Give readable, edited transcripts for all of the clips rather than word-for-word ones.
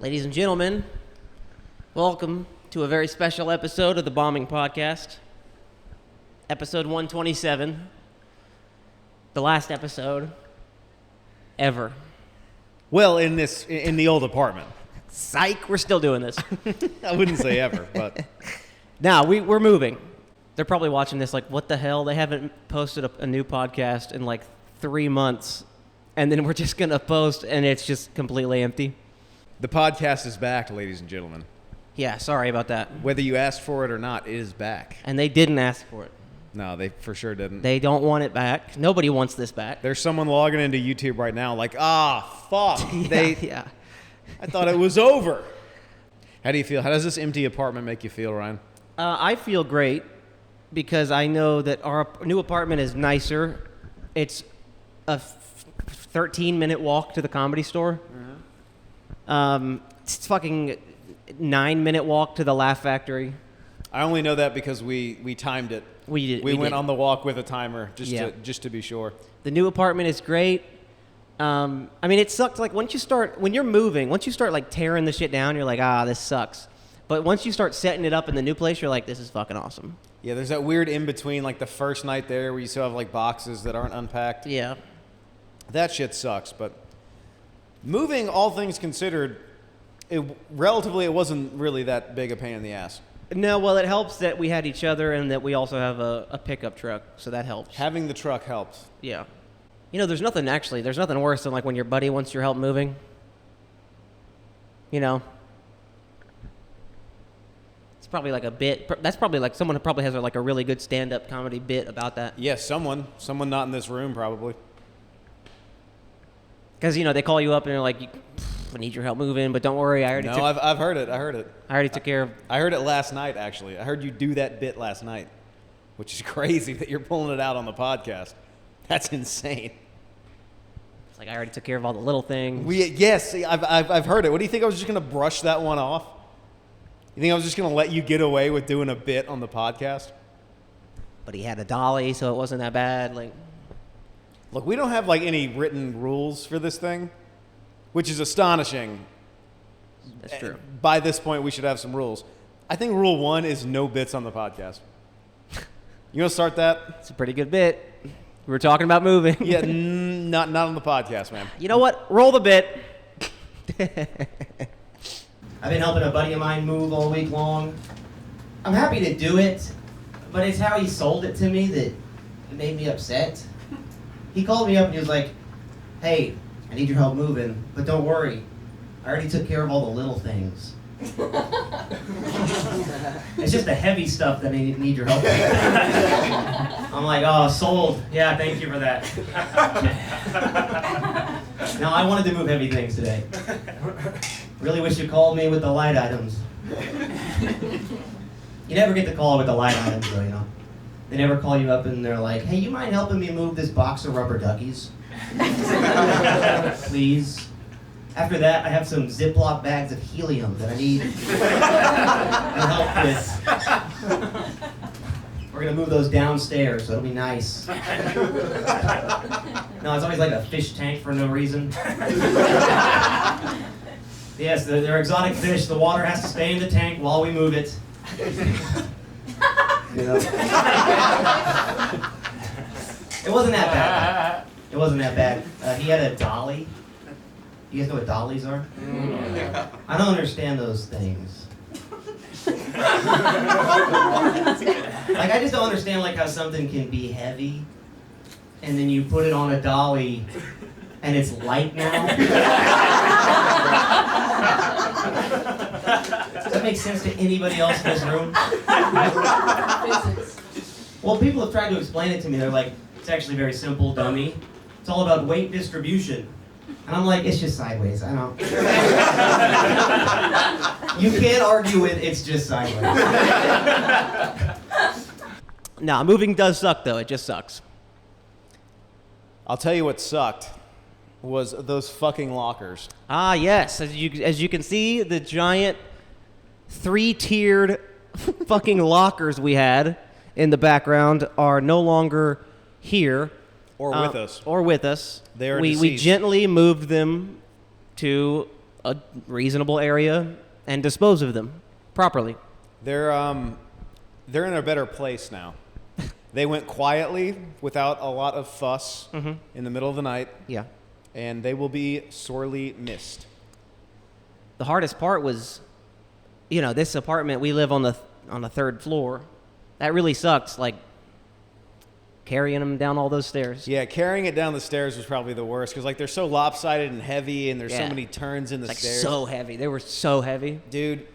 Ladies and gentlemen, welcome to a very special episode of the Bombing Podcast. Episode 127. The last episode ever. Well, in the old apartment. Psych, we're still doing this. I wouldn't say ever, but Now, we're moving. They're probably watching this like, what the hell? They haven't posted a new podcast in like 3 months, and then we're just going to post, and it's just completely empty. the podcast is back, ladies and gentlemen. Yeah, sorry about that. Whether you asked for it or not, it is back. And they didn't ask for it. No, they for sure didn't. They don't want it back. Nobody wants this back. There's someone logging into YouTube right now like, fuck. Yeah. I thought it was over. How do you feel? How does this empty apartment make you feel, Ryan? I feel great because I know that our new apartment is nicer. It's a 13-minute walk to the Comedy Store. It's fucking 9-minute walk to the Laugh Factory. I only know that because we timed it. We went did. on the walk with a timer Yeah. just to be sure. The new apartment is great. I mean, it sucked. Like when you're moving, once you start like tearing the shit down, you're like, this sucks. But once you start setting it up in the new place, you're like, this is fucking awesome. Yeah, there's that weird in between, like the first night there where you still have like boxes that aren't unpacked. Yeah. That shit sucks, but moving, all things considered, it wasn't really that big a pain in the ass. No, well, it helps that we had each other and that we also have a pickup truck, so that helps. Having the truck helps. Yeah. You know, there's nothing worse than like when your buddy wants your help moving. You know? It's probably like a bit. That's probably like someone who probably has like a really good stand-up comedy bit about that. Yes, someone not in this room probably. Because, you know, they call you up and they're like, I need your help moving, but don't worry, I've heard it. I already took care of. I heard it last night, actually. I heard you do that bit last night, which is crazy that you're pulling it out on the podcast. That's insane. It's like I already took care of all the little things. Yes, I've heard it. What do you think? I was just going to brush that one off? You think I was just going to let you get away with doing a bit on the podcast? But he had a dolly, so it wasn't that bad. Like, look, we don't have like any written rules for this thing, which is astonishing. that's true. By this point, we should have some rules. I think rule 1 is no bits on the podcast. You want to start that? It's a pretty good bit. We were talking about moving. Yeah, not on the podcast, man. You know what? Roll the bit. I've been helping a buddy of mine move all week long. I'm happy to do it, but it's how he sold it to me that it made me upset. He called me up and he was like, hey, I need your help moving, but don't worry. I already took care of all the little things. It's just the heavy stuff that I need your help with. I'm like, sold. Yeah, thank you for that. No, I wanted to move heavy things today. Really wish you called me with the light items. You never get the call with the light items, though, you know. They never call you up and they're like, hey, you mind helping me move this box of rubber duckies? Please. After that, I have some Ziploc bags of helium that I need help with. We're going to move those downstairs, so it'll be nice. No, it's always like a fish tank for no reason. Yes, they're exotic fish. The water has to stay in the tank while we move it. You know? It wasn't that bad. It wasn't that bad. He had a dolly. You guys know what dollies are? I don't understand those things. Like, I just don't understand like how something can be heavy and then you put it on a dolly and it's light now. Does that make sense to anybody else in this room? Well, people have tried to explain it to me. They're like, it's actually very simple, dummy. It's all about weight distribution. And I'm like, it's just sideways. I don't. You can't argue with it's just sideways. Nah, moving does suck, though. It just sucks. I'll tell you what sucked was those fucking lockers. Ah, yes. As you can see, the giant 3-tiered fucking lockers we had in the background are no longer here. Or with us. Or with us. They are we deceased. gently moved them to a reasonable area and dispose of them properly. They're in a better place now. They went quietly without a lot of fuss in the middle of the night, Yeah. and they will be sorely missed. The hardest part was, this apartment, we live on the 3rd floor. That really sucks, like carrying them down all those stairs. Yeah, carrying it down the stairs was probably the worst because they're so lopsided and heavy, and there's so Yeah. many turns in the Like stairs. so heavy. They were so heavy. Dude,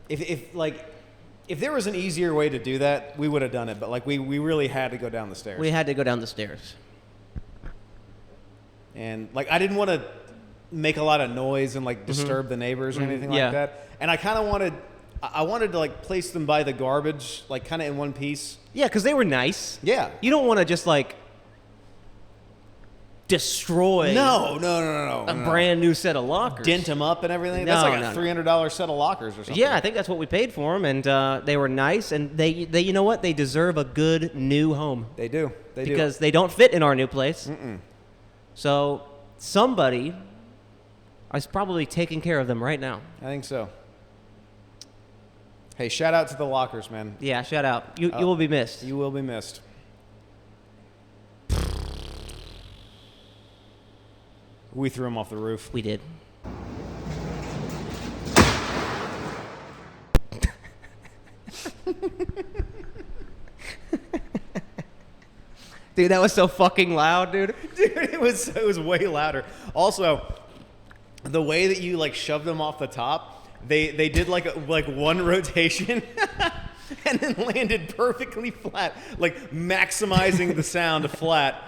if there was an easier way to do that, we would have done it. But we really had to go down the stairs. We had to go down the stairs. And I didn't want to make a lot of noise and disturb the neighbors or anything Yeah. like that. And I kind of wanted to place them by the garbage, kind of in one piece. Yeah, because they were nice. Yeah. You don't want to just destroy No. a brand new set of lockers. Dent them up and everything. No, That's like no, a no. $300 set of lockers or something. Yeah, I think that's what we paid for them, and they were nice, and they you know what? They deserve a good new home They do. They do. because they don't fit in our new place. So somebody is probably taking care of them right now. I think so. Hey, shout out to the lockers, man. Yeah, shout out. You will be missed. You will be missed. We threw him off the roof. We did. Dude, that was so fucking loud, dude. Dude, it was way louder. Also, the way that you shoved them off the top, they did one rotation and then landed perfectly flat, maximizing the sound flat.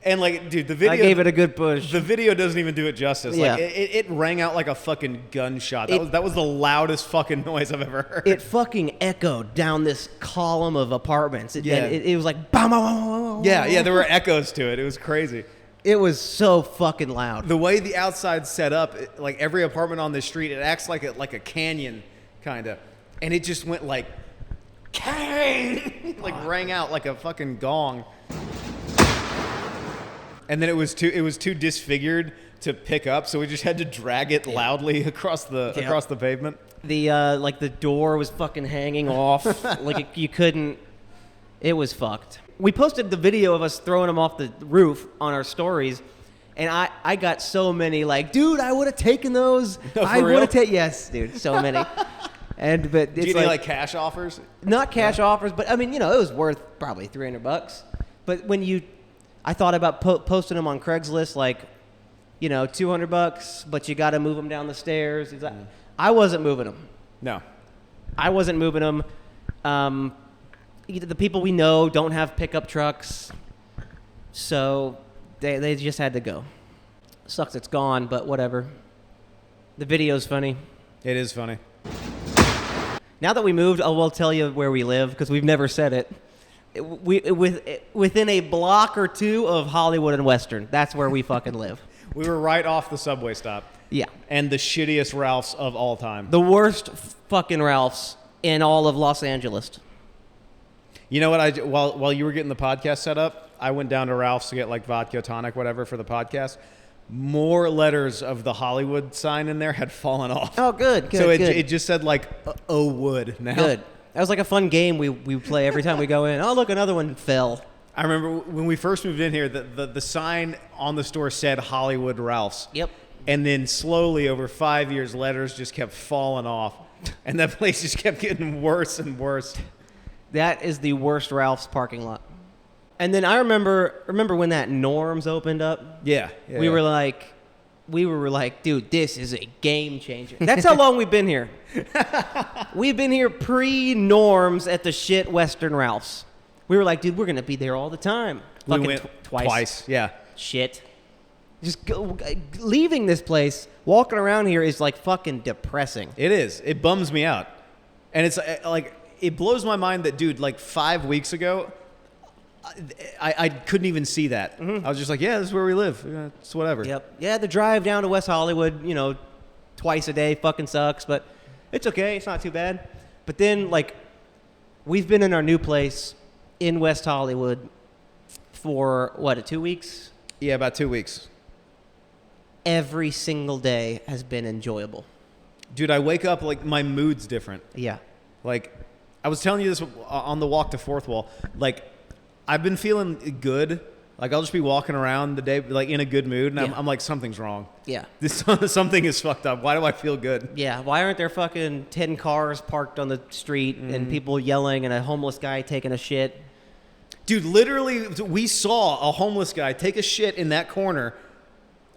And dude, the video I gave it a good push. The video doesn't even do it justice. Yeah. It rang out like a fucking gunshot. That was the loudest fucking noise I've ever heard. It fucking echoed down this column of apartments. Yeah. It was like, bam, bam, bam, bam, bam. Yeah, there were echoes to it. It was crazy. It was so fucking loud. The way the outside's set up, every apartment on this street, it acts like a canyon, kind of. And it just went kang! Rang out like a fucking gong. And then it was too disfigured to pick up, so we just had to drag it loudly across the pavement. The the door was fucking hanging off. You couldn't. It was fucked. We posted the video of us throwing them off the roof on our stories, and I got so many dude, I would have taken those. No, I for would real? have taken but so many. But it's Do you need cash offers? not cash offers, but I mean, it was worth probably $300. But when I thought about posting them on Craigslist, $200, but you got to move them down the stairs. I wasn't moving them. No. I wasn't moving them. The people we know don't have pickup trucks, so they just had to go. Sucks it's gone, but whatever. The video's funny. It is funny. Now that we moved, I will tell you where we live because we've never said it. Within a block or two of Hollywood and Western. That's where we fucking live. We were right off the subway stop. Yeah. And the shittiest Ralphs of all time. The worst fucking Ralphs in all of Los Angeles. You know what? While you were getting the podcast set up, I went down to Ralph's to get vodka tonic, whatever, for the podcast. More letters of the Hollywood sign in there had fallen off. Oh, good. So good. it just said "Oh Wood" now. Good. That was like a fun game we play every time we go in. Oh, look, another one fell. I remember when we first moved in here, the sign on the store said Hollywood Ralph's. Yep. And then slowly over 5 years, letters just kept falling off. And that place just kept getting worse and worse. That is the worst Ralph's parking lot. And then I remember when that Norms opened up. Yeah. We were like, dude, this is a game changer. That's how long we've been here. We've been here pre-Norms at the shit Western Ralph's. We were like, dude, we're going to be there all the time. We Fucking went twice. Yeah. Shit. Just leaving this place, walking around here is fucking depressing. It is. It bums me out. And it's it blows my mind that, dude, 5 weeks ago, I couldn't even see that. I was just like, yeah, this is where we live. Yeah, it's whatever. Yep. Yeah, the drive down to West Hollywood, twice a day fucking sucks, but it's okay. It's not too bad. But then, we've been in our new place in West Hollywood for, 2 weeks? Yeah, about 2 weeks. every single day has been enjoyable. Dude, I wake up like my mood's different. Yeah. Like, I was telling you this on the walk to Fourth Wall. Like, I've been feeling good. Like, I'll just be walking around the day, like, in a good mood, and Yeah. I'm like, something's wrong. Yeah. Something is fucked up. Why do I feel good? Yeah. Why aren't there fucking 10 cars parked on the street and people yelling and a homeless guy taking a shit? Dude, literally, we saw a homeless guy take a shit in that corner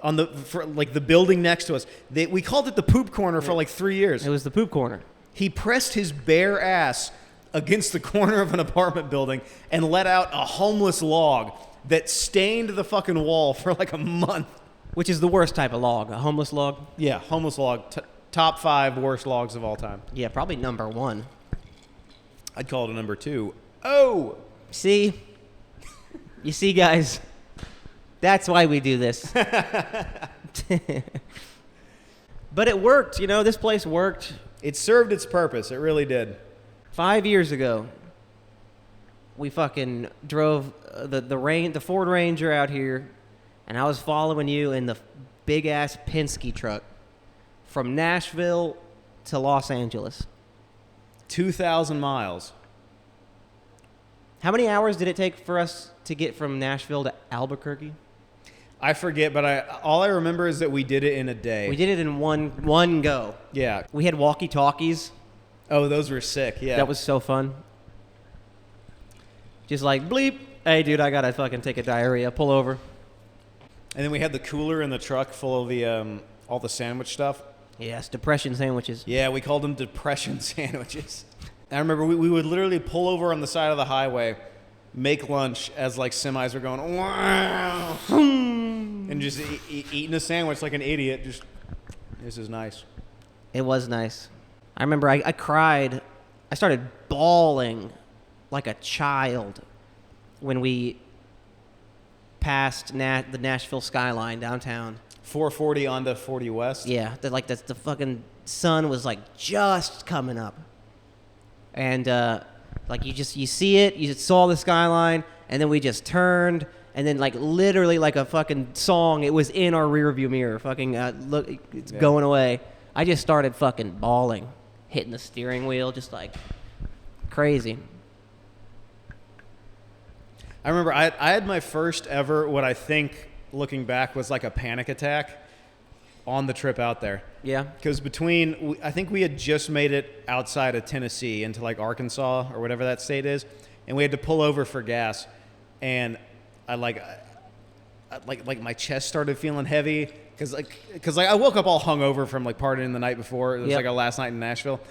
on the building next to us. We called it the poop corner for like 3 years. It was the poop corner. He pressed his bare ass against the corner of an apartment building and let out a homeless log that stained the fucking wall for like a month. Which is the worst type of log? A homeless log? Yeah, homeless log. Top 5 worst logs of all time. Yeah, probably number 1. I'd call it a number 2. Oh! See? You see, guys? That's why we do this. But it worked. You know, this place worked. It served its purpose. It really did. 5 years ago, we fucking drove the Ford Ranger out here, and I was following you in the big-ass Penske truck from Nashville to Los Angeles. 2,000 miles. How many hours did it take for us to get from Nashville to Albuquerque? I forget, but all I remember is that we did it in a day. We did it in one go. Yeah. We had walkie-talkies. Oh, those were sick. Yeah. That was so fun. Just like, bleep. Hey, dude, I gotta fucking take a diarrhea. Pull over. And then we had the cooler in the truck full of the all the sandwich stuff. Yes, depression sandwiches. Yeah, we called them depression sandwiches. I remember we would literally pull over on the side of the highway, make lunch as like semis were going, wow, and just eating a sandwich like an idiot. Just, this is nice. It was nice. I remember I cried. I started bawling like a child when we passed the Nashville skyline downtown. 440 onto 40 West. Yeah, the fucking sun was like just coming up, and like you see it, you saw the skyline, and then we just turned, and then like literally like a fucking song, it was in our rearview mirror. Fucking look, it's going away. I just started fucking bawling, hitting the steering wheel, just like crazy. I remember I had my first ever, what I think, looking back, was like a panic attack on the trip out there. Yeah. Because I think we had just made it outside of Tennessee into like Arkansas or whatever that state is, and we had to pull over for gas, and I my chest started feeling heavy because I woke up all hungover from like partying the night before. It was like a last night in Nashville.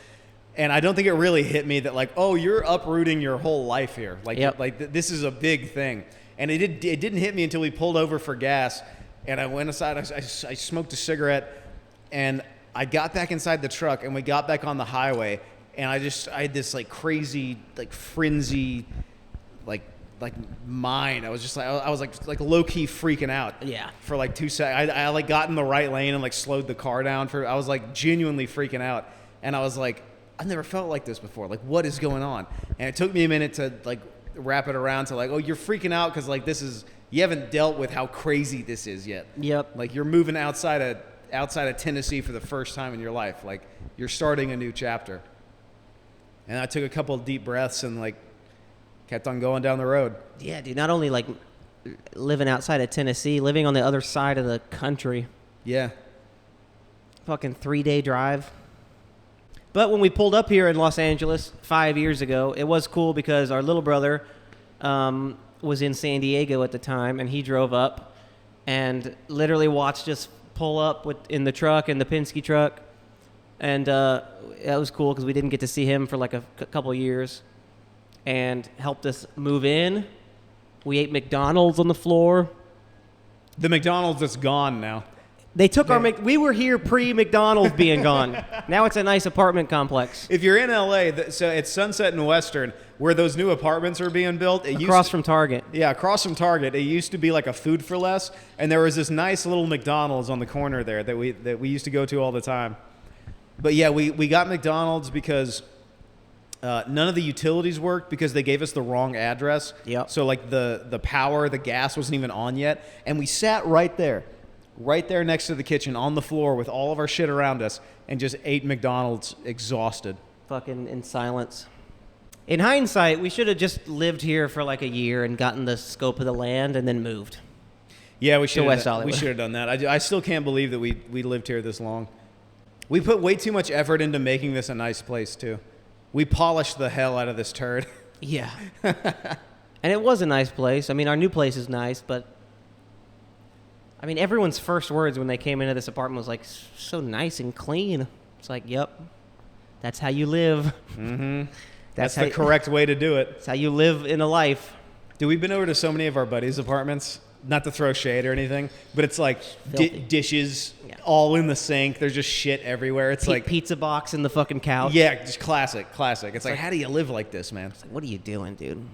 And I don't think it really hit me that like, oh, you're uprooting your whole life here. Like, this is a big thing. And it didn't hit me until we pulled over for gas, and I went aside. I smoked a cigarette, and I got back inside the truck, and we got back on the highway, and I had this like crazy like frenzy, like mind. I was just like I was like low key freaking out. Yeah. For like 2 seconds, I like got in the right lane and like slowed the car down. I was like genuinely freaking out, and I was like, I've never felt like this before. Like, what is going on? And it took me a minute to like wrap it around to like, oh, you're freaking out because like you haven't dealt with how crazy this is yet. Yep. Like you're moving outside of Tennessee for the first time in your life. Like you're starting a new chapter. And I took a couple of deep breaths and like kept on going down the road. Yeah, dude. Not only like living outside of Tennessee, living on the other side of the country. Yeah. Fucking 3-day drive. But when we pulled up here in Los Angeles 5 years ago, it was cool because our little brother was in San Diego at the time, and he drove up and literally watched us pull up in the truck, in the Penske truck. And that was cool because we didn't get to see him for like a couple years, and helped us move in. We ate McDonald's on the floor. The McDonald's is gone now. They took we were here pre-McDonald's being gone. Now it's a nice apartment complex. If you're in LA, so it's Sunset and Western, where those new apartments are being built. Across from Target. Yeah, across from Target. It used to be like a Food for Less, and there was this nice little McDonald's on the corner there that we used to go to all the time. But yeah, we got McDonald's because none of the utilities worked because they gave us the wrong address. Yep. So like the power, the gas wasn't even on yet, and we sat right there. right there next to the kitchen on the floor with all of our shit around us and just ate McDonald's exhausted. Fucking in silence. In hindsight, we should have just lived here for like a year and gotten the scope of the land and then moved. Yeah, we should West have Hollywood. we should have done that. I still can't believe that we lived here this long. We put way too much effort into making this a nice place too. We polished the hell out of this turd. Yeah. And it was a nice place. I mean, our new place is nice, but I mean, everyone's first words when they came into this apartment was like, so nice and clean. It's like, yep, that's how you live. Mm-hmm. That's the correct way to do it. That's how you live in a life. Dude, we've been over to so many of our buddies' apartments. Not to throw shade or anything, but it's like Filthy. dishes Yeah. all in the sink. There's just shit everywhere. It's like, pizza box in the fucking couch. yeah, just classic. It's like, how do you live like this, man? It's like, what are you doing, dude?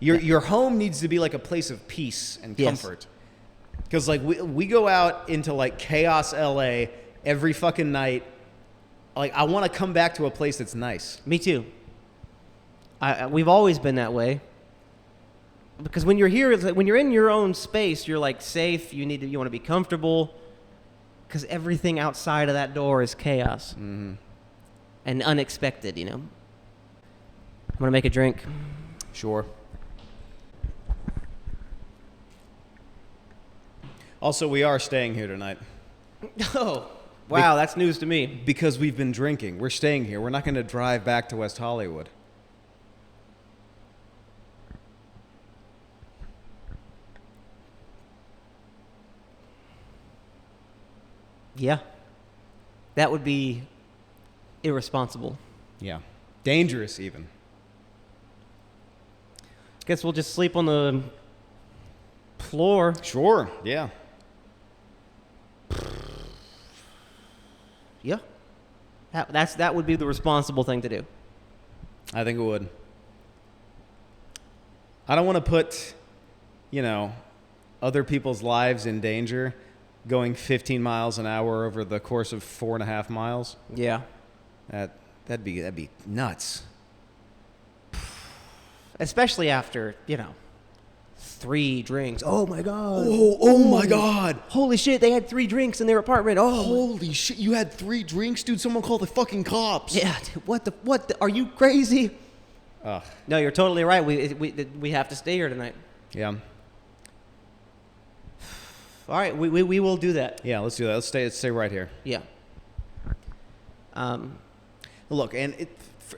Your home needs to be like a place of peace and Yes. comfort. Because like we go out into like chaos LA every fucking night. Like I want to come back to a place that's nice. Me too. We've always been that way. Because when you're here, it's like when you're in your own space, you're like safe. You want to be comfortable. Because everything outside of that door is chaos and unexpected. You know. I'm gonna make a drink. Sure. Also, we are staying here tonight Oh, wow, that's news to me. because we've been drinking. We're staying here. We're not going to drive back to West Hollywood. Yeah, that would be irresponsible. Yeah. Dangerous even. Guess we'll just sleep on the floor. Sure. Yeah. Yeah, that would be the responsible thing to do. I think it would. I don't want to put, other people's lives in danger going 15 miles an hour over the course of 4.5 miles. Yeah, That'd be nuts. especially after 3 drinks. Oh my god! Oh my God! Holy shit! They had 3 drinks in their apartment. Oh, Holy shit! You had 3 drinks, dude. Someone call the fucking cops. yeah. Dude, what the? Are you crazy? Ugh. No, you're totally right. We have to stay here tonight. Yeah. All right, we will do that. Yeah. Let's do that. Let's stay right here. Yeah. Look, and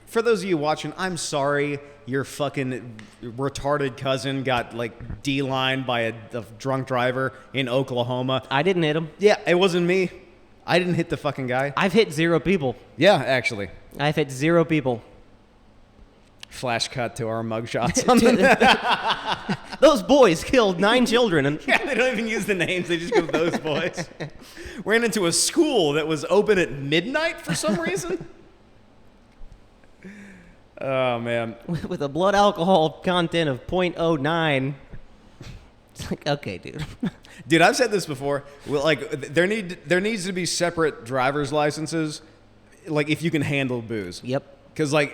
for those of you watching, I'm sorry your fucking retarded cousin got like D-lined by a drunk driver in Oklahoma. I didn't hit him. Yeah, it wasn't me. I didn't hit the fucking guy. I've hit 0 people. Yeah, actually. I've hit 0 people. Flash cut to our mugshots. On the Those boys killed 9 children, and yeah, they don't even use the names. They just go, those boys. Ran into a school that was open at midnight for some reason. Oh, man. with a blood alcohol content of 0.09. It's like, okay, dude. Dude, I've said this before. Well, like, there needs to be separate driver's licenses, like, if you can handle booze. Yep. Because, like,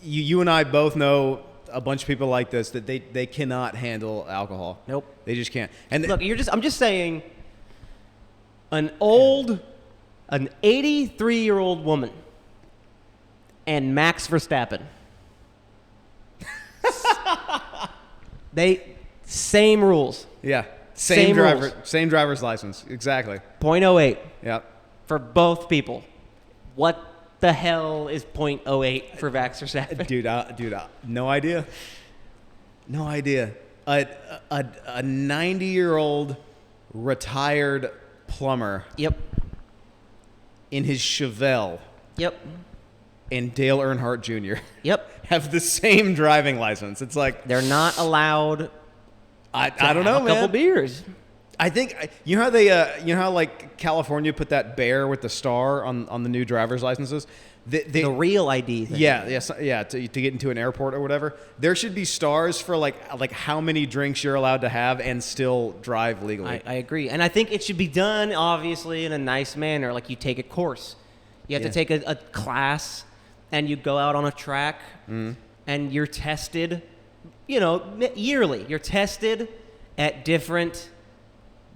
you and I both know a bunch of people like this that they cannot handle alcohol. Nope. They just can't. And Look, I'm just saying, an 83-year-old woman and Max Verstappen. Same rules. yeah, Same rules. same driver's license. Exactly. 0.08 Yeah. for both people. What the hell is 0.08 for Max Verstappen? Dude, no idea. No idea. A 90-year-old retired plumber Yep. in his Chevelle Yep. and Dale Earnhardt Jr. Yep. have the same driving license. It's like They're not allowed I to don't know, have a couple man. beers. I think you know how they how like California put that bear with the star on the new driver's licenses. They, The real ID thing. yeah, to get into an airport or whatever. There should be stars for like how many drinks you're allowed to have and still drive legally. I agree. And I think it should be done, obviously, in a nice manner. Like you take a course. You have Yeah. to take a class, and you go out on a track, and you're tested, yearly. You're tested at different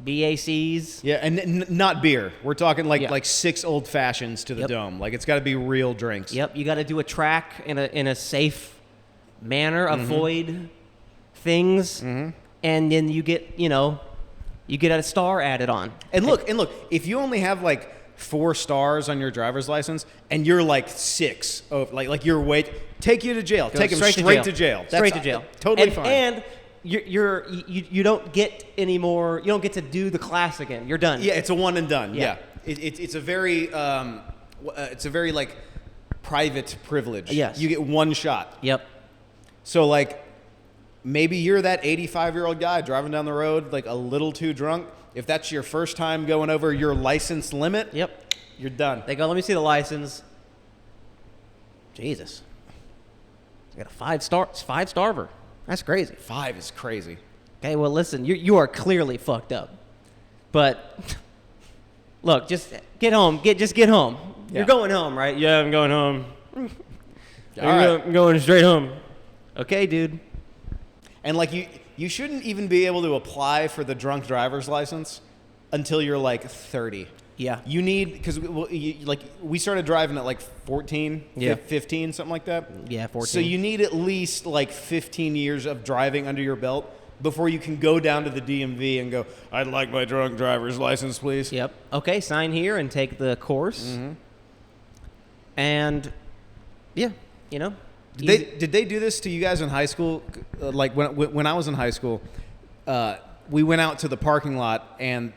BACs. Yeah, and not beer. We're talking like Yeah. like 6 old fashions to the Yep. dome. Like it's got to be real drinks. Yep, you got to do a track in a safe manner, avoid things, and then you get a star added on. And look, if you only have like 4 stars on your driver's license and you're like 6, like your weight, take you to jail. Go Take them straight to jail. Straight to jail. Totally and, fine. And you don't get any more. You don't get to do the class again. You're done. Yeah, it's a one and done. Yeah. Yeah, it's a very like private privilege. Yes. You get one shot. Yep. So like maybe you're that 85-year-old guy driving down the road like a little too drunk. If that's your first time going over your license limit, Yep. you're done. They go, let me see the license. Jesus. I got a 5-starver. That's crazy. 5 is crazy. Okay, well, listen, you are clearly fucked up. But look, just get home. Just get home. Yeah. You're going home, right? Yeah, I'm going home. All right. I'm going straight home. Okay, dude. And like you shouldn't even be able to apply for the drunk driver's license until you're like 30. Yeah. You need, because we started driving at like 14, Yeah. 15, something like that. Yeah, 14. So you need at least like 15 years of driving under your belt before you can go down to the DMV and go, I'd like my drunk driver's license, please. Yep. Okay, sign here and take the course. Mm-hmm. And yeah, Did they do this to you guys in high school? Like when I was in high school, we went out to the parking lot and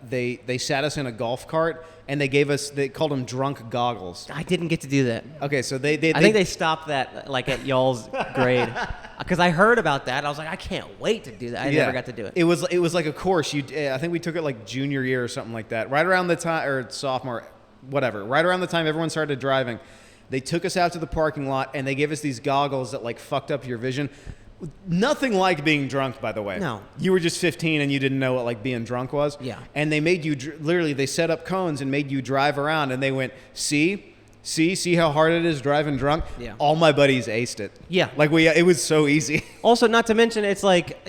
they sat us in a golf cart and they called them drunk goggles. I didn't get to do that. Okay, so they I think they stopped that like at y'all's grade because I heard about that. I was like, I can't wait to do that. I never got to do it. It was like a course. I think we took it like junior year or something like that. Right around the time, or sophomore, whatever. Right around the time everyone started driving, they took us out to the parking lot and they gave us these goggles that like fucked up your vision. Nothing like being drunk, by the way. No. You were just 15 and you didn't know what like being drunk was. Yeah. And they made you literally. They set up cones and made you drive around. And they went, see how hard it is driving drunk. Yeah. All my buddies aced it. Yeah. Like it was so easy. Also, not to mention, it's like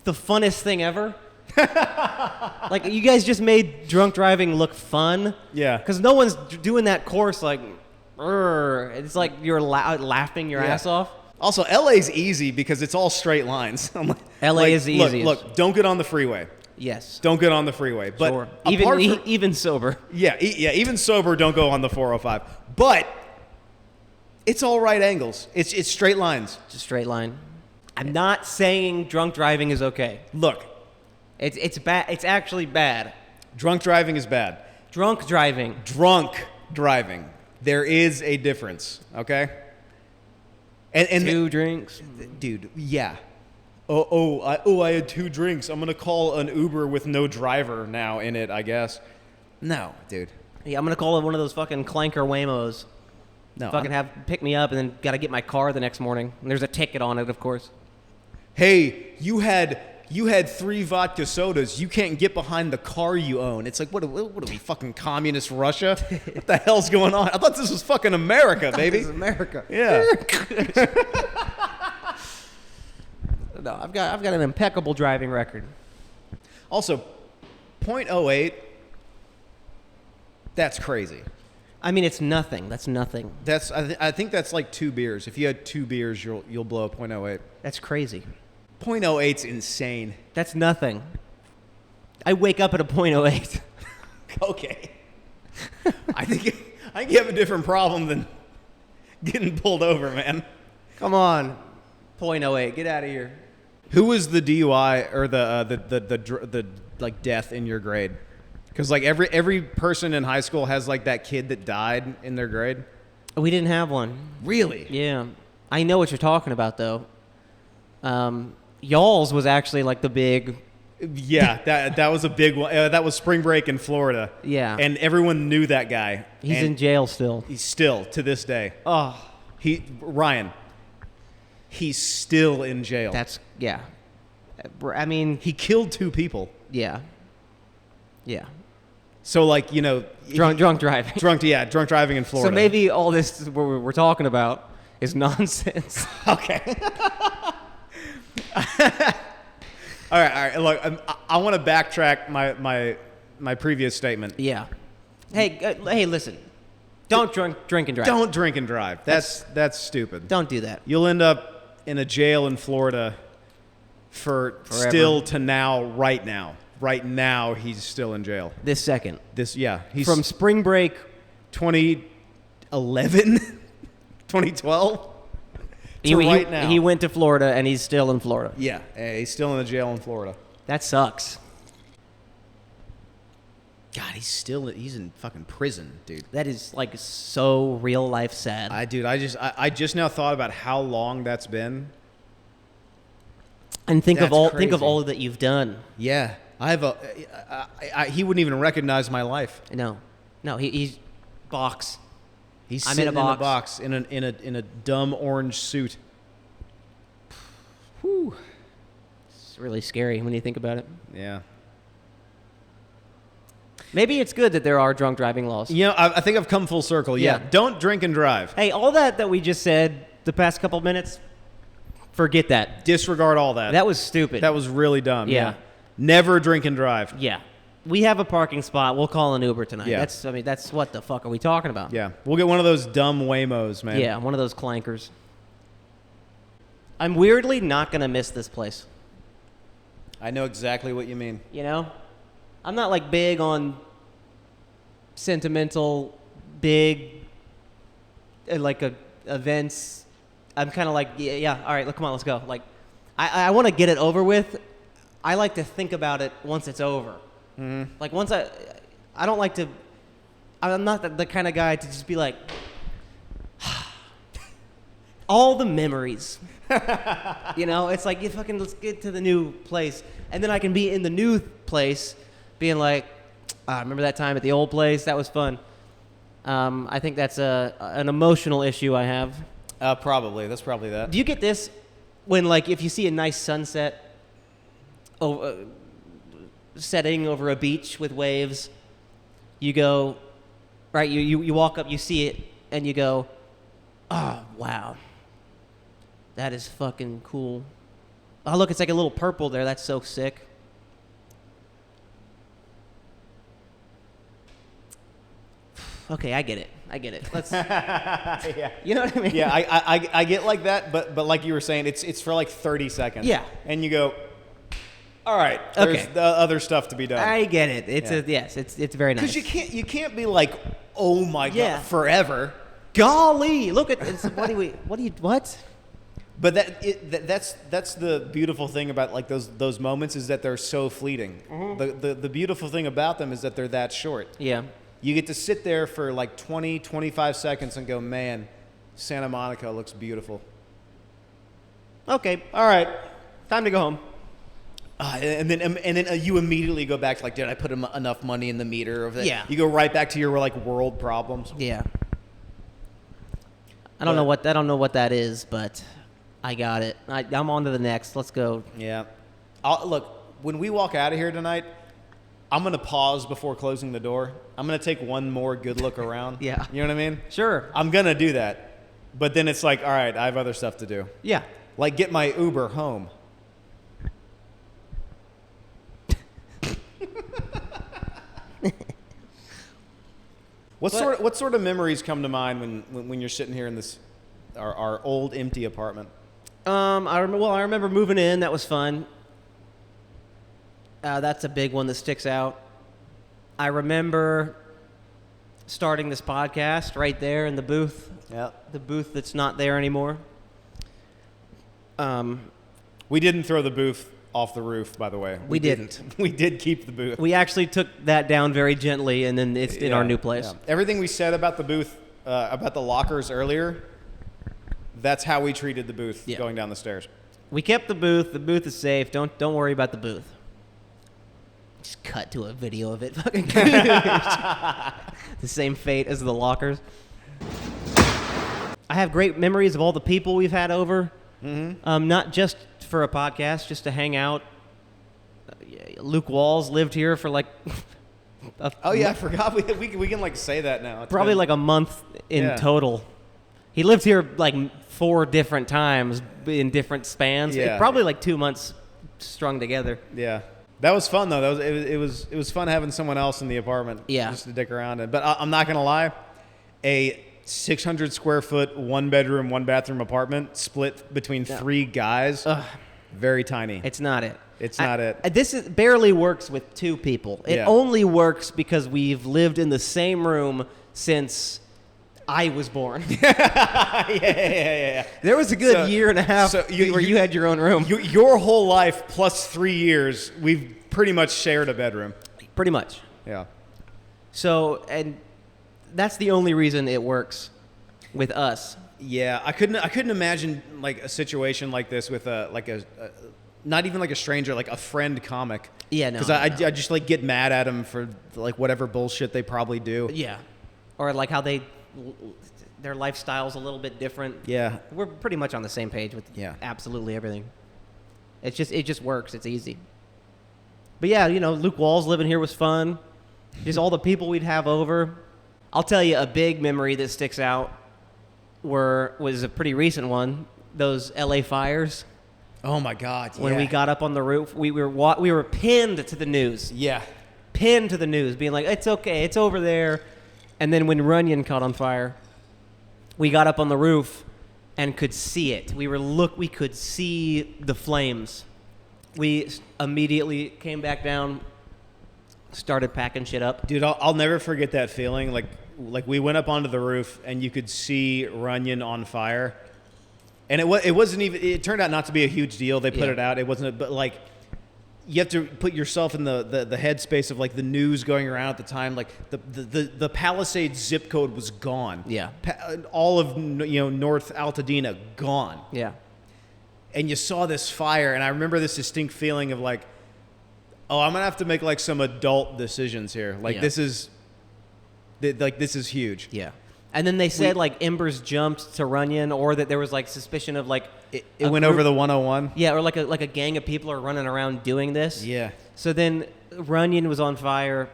the funnest thing ever. Like, you guys just made drunk driving look fun. Yeah. Because no one's doing that course like, it's like you're laughing your ass off. Also, LA's easy because it's all straight lines. LA is the easiest. Look, don't get on the freeway. Yes. Don't get on the freeway. But Sure. apart from- Even sober. yeah, even sober, don't go on the 405. But it's all right angles. It's straight lines. It's a straight line. I'm not saying drunk driving is okay. Look, It's bad. It's actually bad. drunk driving is bad. Drunk driving. Drunk driving, there is a difference. Okay. And 2 drinks. dude, yeah. I had 2 drinks. I'm gonna call an Uber with no driver now in it, I guess. No, dude. Yeah, I'm gonna call it one of those fucking clanker Waymos. No. Fucking pick me up and then gotta get my car the next morning. And there's a ticket on it, of course. Hey, you had 3 vodka sodas. You can't get behind the car you own. It's like, what are we, fucking communist Russia? What the hell's going on? I thought this was fucking America, baby. This is America. Yeah. No, I've got an impeccable driving record. Also, .08. That's crazy. I mean, it's nothing. That's nothing. I think that's like 2 beers. If you had 2 beers, you'll blow a .08. That's crazy. .08's insane. That's nothing. I wake up at a .08. Okay. I think you have a different problem than getting pulled over, man. Come on. .08. Get out of here. Who was the DUI or the like death in your grade? Because like every person in high school has like that kid that died in their grade. We didn't have one. Really? Yeah. I know what you're talking about, though. Y'all's was actually like the big... Yeah, that was a big one. That was spring break in Florida. Yeah. And everyone knew that guy. He's And in jail still. He's still, to this day. Oh, Ryan, he's still in jail. that's... Yeah. I mean, He killed 2 people. yeah. Yeah. So like, Drunk driving. drunk driving in Florida. So maybe all this we're talking about is nonsense. Okay. All right. Look, I want to backtrack my previous statement. Yeah. Hey, listen. Don't drink and drive. Don't drink and drive. That's stupid. Don't do that. You'll end up in a jail in Florida for Forever. still to now, right now. Right now, he's still in jail. This second. He's From spring break. 2011, 2012. Right now. He went to Florida, and he's still in Florida. Yeah, he's still in the jail in Florida. That sucks. God, he's in fucking prison, dude. That is like so real life sad. I just now thought about how long that's been. And think of That's all crazy. that you've done. Yeah, he wouldn't even recognize my life. No, he's box. He's I'm sitting in a box. in a dumb orange suit. Whew. It's really scary when you think about it. Yeah. Maybe it's good that there are drunk driving laws. You know, I think I've come full circle. Yeah. Yeah. Don't drink and drive. Hey, all that we just said the past couple minutes, forget that. Disregard all that. That was stupid. That was really dumb. Yeah. Never drink and drive. Yeah. We have a parking spot. We'll call an Uber tonight. Yeah. That's what the fuck are we talking about? Yeah. We'll get one of those dumb Waymos, man. Yeah, one of those clankers. I'm weirdly not going to miss this place. I know exactly what you mean. You know? I'm not like big on sentimental, big, events. I'm kind of like, yeah, all right, come on, let's go. Like, I want to get it over with. I like to think about it once it's over. Mm-hmm. Like once I don't like to. I'm not the kind of guy to just be like, all the memories. You know, it's like, let's get to the new place, and then I can be in the new place, being like, remember that time at the old place? That was fun. I think that's an emotional issue I have. Probably. That's probably that. Do you get this when, like, if you see a nice sunset setting over a beach with waves, you go, right, you walk up, you see it, and you go, oh, wow. That is fucking cool. Oh, look, it's like a little purple there. That's so sick. Okay, I get it. Let's. Yeah. You know what I mean? Yeah, I get like that, but like you were saying, it's for like 30 seconds. Yeah. And you go, all right, there's Okay. the other stuff to be done. I get it. Yeah. It's very nice. Because you can't be like, oh my Yeah. god, forever. Golly, look at what? But that's the beautiful thing about like those moments is that they're so fleeting. Mm-hmm. The beautiful thing about them is that they're that short. Yeah. You get to sit there for like 20, 25 seconds and go, man, Santa Monica looks beautiful. Okay. All right. Time to go home. And then you immediately go back to like, did I put enough money in the meter? Of that? Yeah. You go right back to your like world problems. Yeah. I don't know what that is, but I got it. I'm on to the next. Let's go. Yeah. Look, when we walk out of here tonight, I'm going to pause before closing the door. I'm going to take one more good look around. Yeah. You know what I mean? Sure. I'm going to do that. But then it's like, all right, I have other stuff to do. Yeah. Like get my Uber home. What sort of memories come to mind when you're sitting here in this our old empty apartment? I remember moving in. That was fun. That's a big one that sticks out. I remember starting this podcast right there in the booth. Yeah. The booth that's not there anymore. We didn't throw the booth off the roof, by the way. We didn't. We did keep the booth. We actually took that down very gently, and then it's in our new place. Yeah. Everything we said about the booth, about the lockers earlier, that's how we treated the booth going down the stairs. We kept the booth. The booth is safe. Don't worry about the booth. Just cut to a video of it. Fucking the same fate as the lockers. I have great memories of all the people we've had over. Mm-hmm. Not just for a podcast, just to hang out. Luke Walls lived here for like. I forgot we can like say that now. It's probably been, like a month in total. He lived here like 4 different times in different spans. Yeah. Probably like 2 months strung together. Yeah. That was fun though. It was fun having someone else in the apartment. Yeah. Just to dick around. But I'm not gonna lie, a 600 square foot, 1 bedroom, 1 bathroom apartment split between 3 guys. Very tiny. It's not it. It's not it. This barely works with 2 people. It Yeah. only works because we've lived in the same room since I was born. yeah. There was a good So- year and a half so where you had your own room. Your whole life plus 3 years, we've pretty much shared a bedroom. Pretty much. Yeah. So, and that's the only reason it works with us. Yeah, I couldn't imagine like a situation like this with a not even like a stranger, like a friend comic. Yeah, no, Because no. I just like get mad at them for like whatever bullshit they probably do. Yeah. Or like how their lifestyle's a little bit different. Yeah. We're pretty much on the same page with Yeah. absolutely everything. It just works. It's easy. But yeah, Luke Walls living here was fun. Just all the people we'd have over. I'll tell you a big memory that sticks out was a pretty recent one. Those LA fires. Oh my God. When yeah. we got up on the roof, we were pinned to the news. Yeah. Pinned to the news, being like, "It's okay, it's over there." And then when Runyon caught on fire, we got up on the roof and could see it. We could see the flames. We immediately came back down, started packing shit up. Dude, I'll never forget that feeling. Like we went up onto the roof and you could see Runyon on fire, and it wasn't even. It turned out not to be a huge deal. They put Yeah. it out. It wasn't. But like, you have to put yourself in the headspace of like the news going around at the time. Like the Palisades zip code was gone. Yeah. All of North Altadena gone. Yeah. And you saw this fire, and I remember this distinct feeling of like, oh, I'm gonna have to make like some adult decisions here. Like Yeah. this is huge. Yeah. And then they said like embers jumped to Runyon, or that there was like suspicion of like It a went group- over the 101. Yeah, or like a gang of people are running around doing this. Yeah. So then Runyon was on fire,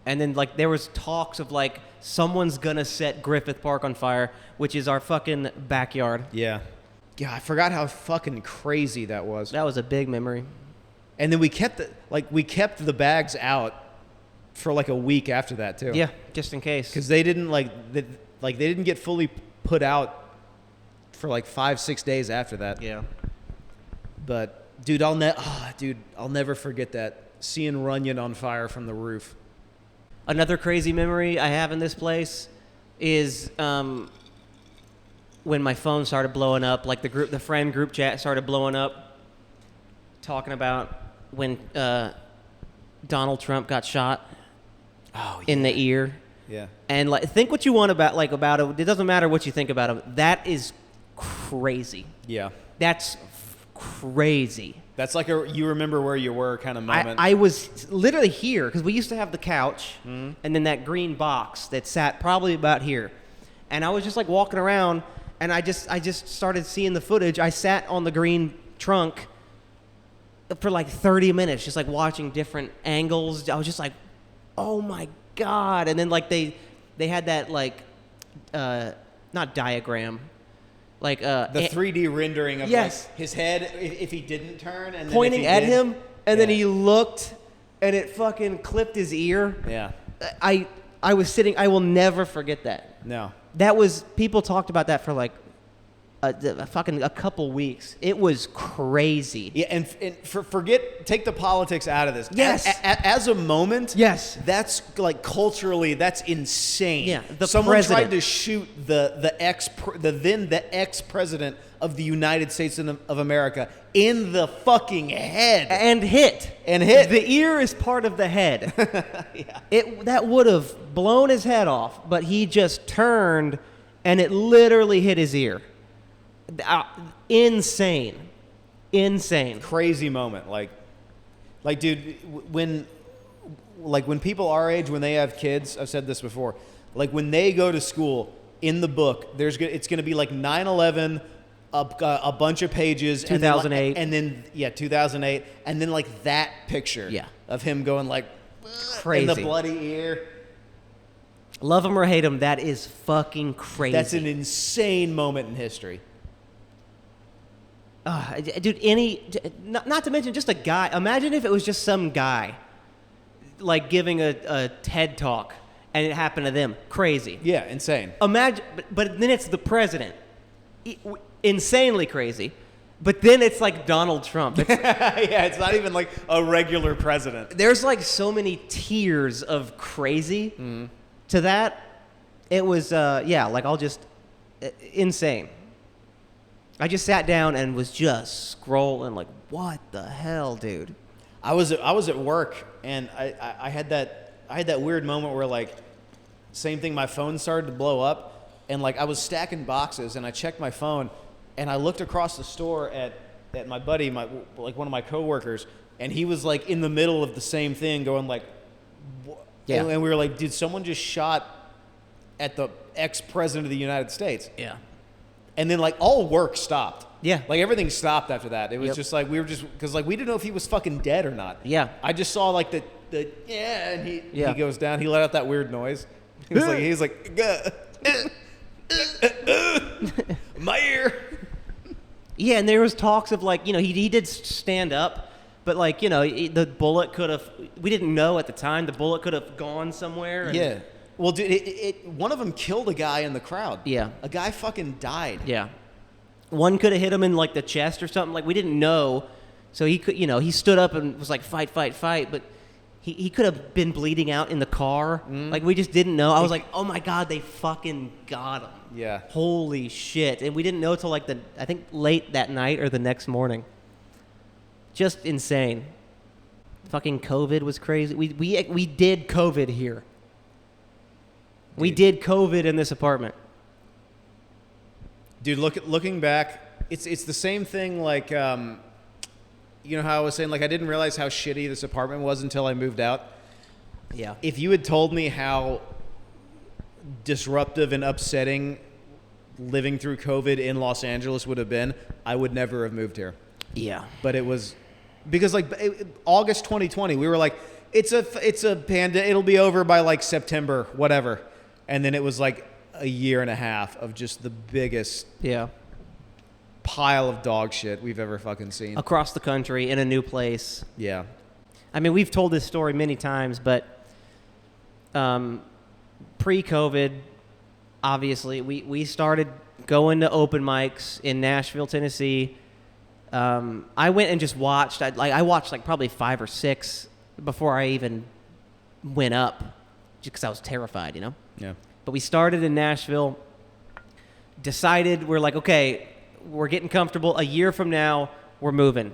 and then like there was talks of like someone's gonna set Griffith Park on fire, which is our fucking backyard. Yeah. Yeah, I forgot how fucking crazy that was. That was a big memory. And then we kept the bags out for like a week after that too. Yeah, just in case. Because they didn't they didn't get fully put out for like 5-6 days after that. Yeah. But dude, I'll never forget that, seeing Runyon on fire from the roof. Another crazy memory I have in this place is when my phone started blowing up, like the friend group chat started blowing up, talking about when Donald Trump got shot in the ear. Yeah. And like, think what you want about it. It doesn't matter what you think about him. That is crazy. Yeah. That's crazy. That's like a you remember where you were kind of moment. I was literally here because we used to have the couch and then that green box that sat probably about here. And I was just like walking around and I just started seeing the footage. I sat on the green trunk for like 30 minutes just like watching different angles. I was just like, oh my God. And then like they had that like not diagram. Like the 3D rendering of Yes. like his head if he didn't turn and pointing then if at he did. him, and then Yeah. he looked, and it fucking clipped his ear. Yeah. I was sitting. I will never forget that. No. That was people talked about that for like a couple weeks. It was crazy. Yeah, and take the politics out of this. Yes. As a moment, Yes. that's like culturally, that's insane. Yeah, the someone president. tried to shoot the ex president of the United States of America in the fucking head. And hit. The ear is part of the head. Yeah. That would have blown his head off, but he just turned, and it literally hit his ear. Insane. Crazy moment. Like dude, when people our age, when they have kids, I've said this before, like when they go to school, in the book, it's going to be like 9/11, a bunch of pages, 2008. and then 2008, and then like that picture, Yeah. of him going like Crazy. in the bloody ear. Love him or hate him, that is fucking crazy. That's an insane moment in history. Dude, not to mention just a guy. Imagine if it was just some guy, like giving a TED talk, and it happened to them. Crazy. Yeah, insane. Imagine, but then it's the president. Insanely crazy. But then it's like Donald Trump. Yeah, it's not even like a regular president. There's like so many tiers of crazy to that. It was, insane. I just sat down and was just scrolling like, what the hell, dude? I was at work, and I had that weird moment where, like, same thing, my phone started to blow up, and like I was stacking boxes, and I checked my phone, and I looked across the store at my buddy, one of my coworkers, and he was like in the middle of the same thing, going like, Yeah. and we were like, dude, someone just shot at the ex-president of the United States. Yeah. And then like all work stopped. Yeah. Like everything stopped after that. It was Yep. just like because like we didn't know if he was fucking dead or not. Yeah. I just saw like the and he Yeah. goes down. He let out that weird noise. He was like my ear. Yeah, and there was talks of like, he did stand up, but like, the bullet could have, we didn't know at the time, the bullet could have gone somewhere. Yeah. Well, dude, one of them killed a guy in the crowd. Yeah. A guy fucking died. Yeah. One could have hit him in like the chest or something. Like we didn't know. So he could, he stood up and was like, fight, fight, fight. But he could have been bleeding out in the car. Like we just didn't know. I was like, oh my God, they fucking got him. Yeah. Holy shit. And we didn't know till like I think late that night or the next morning. Just insane. Fucking COVID was crazy. We did COVID here. We did COVID in this apartment. Dude, looking back, it's the same thing. Like, you know how I was saying, like, I didn't realize how shitty this apartment was until I moved out. Yeah. If you had told me how disruptive and upsetting living through COVID in Los Angeles would have been, I would never have moved here. Yeah. But it was because like August 2020, we were like, it's a panda. It'll be over by like September, whatever. And then it was like a year and a half of just the biggest Yeah. pile of dog shit we've ever fucking seen. Across the country in a new place. Yeah. I mean, we've told this story many times, but pre-COVID, obviously, we started going to open mics in Nashville, Tennessee. I went and just watched. I watched like probably 5 or 6 before I even went up, just because I was terrified, Yeah. But we started in Nashville, decided we're like, okay, we're getting comfortable. A year from now, we're moving.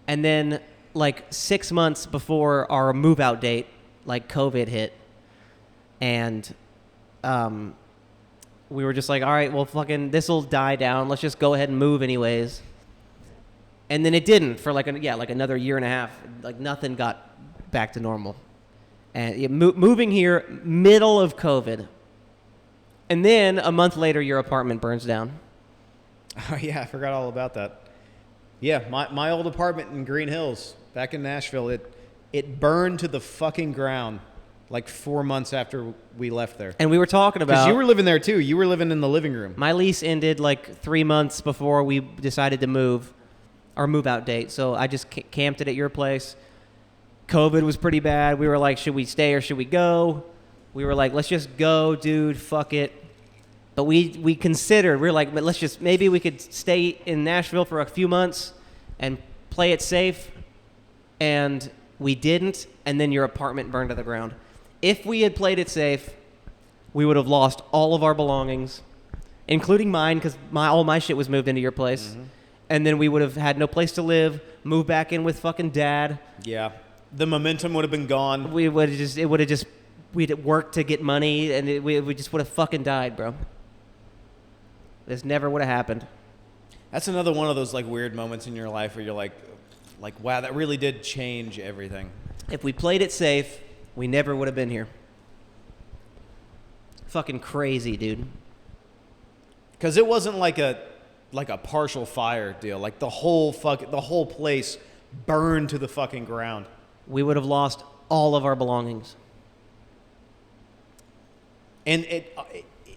And then like 6 months before our move out date, like COVID hit. And we were just like, all right, well, fucking this will die down. Let's just go ahead and move anyways. And then it didn't for like another year and a half. Like nothing got back to normal. And moving here, middle of COVID. And then a month later, your apartment burns down. Oh yeah, I forgot all about that. Yeah, my old apartment in Green Hills, back in Nashville, it burned to the fucking ground like 4 months after we left there. And we were talking Because about... you were living there too. You were living in the living room. My lease ended like 3 months before we decided to move, our move out date. So I just camped it at your place. COVID was pretty bad. We were like, should we stay or should we go? We were like, let's just go, dude. Fuck it. But we considered, we were like, but maybe we could stay in Nashville for a few months and play it safe. And we didn't. And then your apartment burned to the ground. If we had played it safe, we would have lost all of our belongings, including mine, because all my shit was moved into your place. Mm-hmm. And then we would have had no place to live, move back in with fucking dad. Yeah. The momentum would have been gone. We'd worked to get money, and we just would have fucking died, bro. This never would have happened. That's another one of those like weird moments in your life where you're like, wow, that really did change everything. If we played it safe, we never would have been here. Fucking crazy, dude. Because it wasn't like a partial fire deal. Like the whole place burned to the fucking ground. We would have lost all of our belongings. And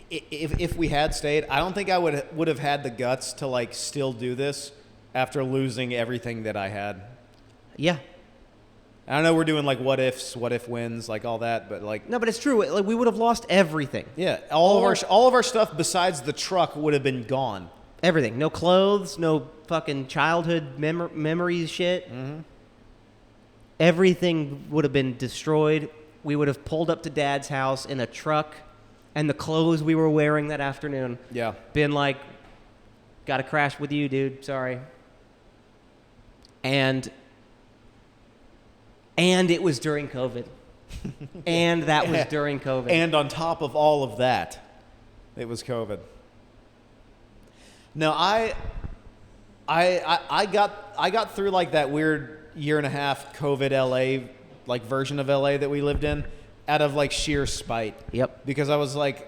if we had stayed, I don't think I would have had the guts to like still do this after losing everything that I had. Yeah. I know we're doing like what ifs, what if wins, like all that, but like No, but it's true. Like we would have lost everything. yeah, all of our stuff besides the truck would have been gone. Everything. No clothes, no fucking childhood memories shit. Mm-hmm. Everything would have been destroyed. We would have pulled up to Dad's house in a truck, and the clothes we were wearing that afternoon Yeah. been like, gotta crash with you, dude. Sorry. And it was during COVID. And that was during COVID. And on top of all of that, it was COVID. No, I got through like that weird year and a half COVID LA like version of LA that we lived in out of like sheer spite. Yep. Because I was like,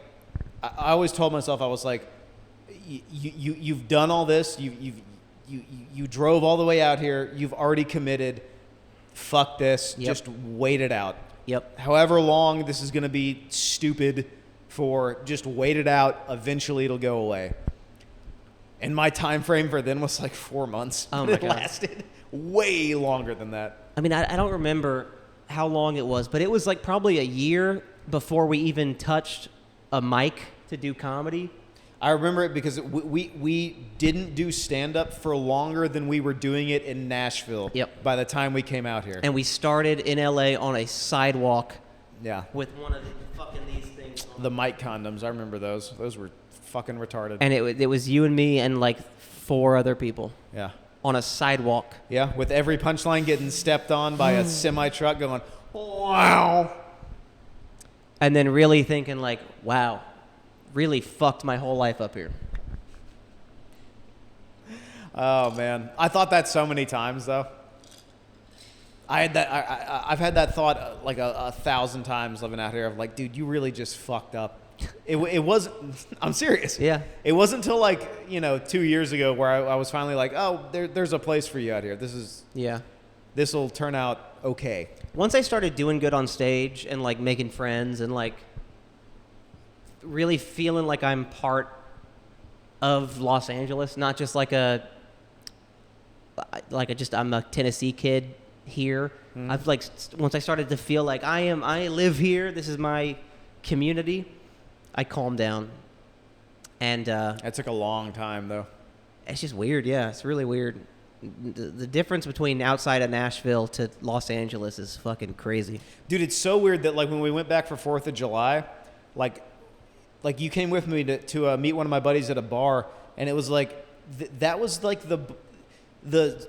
I always told myself, I was like, you've done all this, you drove all the way out here, you've already committed. Fuck this. Yep. Just wait it out. Yep. However long this is going to be stupid for, just wait it out. Eventually it'll go away. And my time frame for then was like 4 months. Oh my It God. lasted way longer than that. I mean, I don't remember how long it was, but it was like probably a year before we even touched a mic to do comedy. I remember it because we didn't do stand-up for longer than we were doing it in Nashville. Yep. By the time we came out here. And we started in LA on a sidewalk Yeah. with one of the fucking these things on. The mic condoms, I remember those. Those were fucking retarded. And it was you and me and like 4 other people Yeah. on a sidewalk. Yeah, with every punchline getting stepped on by a semi-truck going, wow. And then really thinking like, wow, really fucked my whole life up here. Oh, man. I thought that so many times, though. I had that. I've had that thought like a 1,000 times living out here of like, dude, you really just fucked up. It wasn't. I'm serious. Yeah. It wasn't until like 2 years ago where I was finally like, oh, there's a place for you out here. Yeah. This will turn out okay. Once I started doing good on stage and like making friends and like really feeling like I'm part of Los Angeles, not just like I'm a Tennessee kid here. Mm-hmm. I've like once I started to feel like I live here, this is my community, I calmed down. And That took a long time, though. it's just weird. Yeah, it's really weird. The difference between outside of Nashville to Los Angeles is fucking crazy. Dude, it's so weird that like when we went back for 4th of July, like you came with me to meet one of my buddies at a bar, and it was like that was like the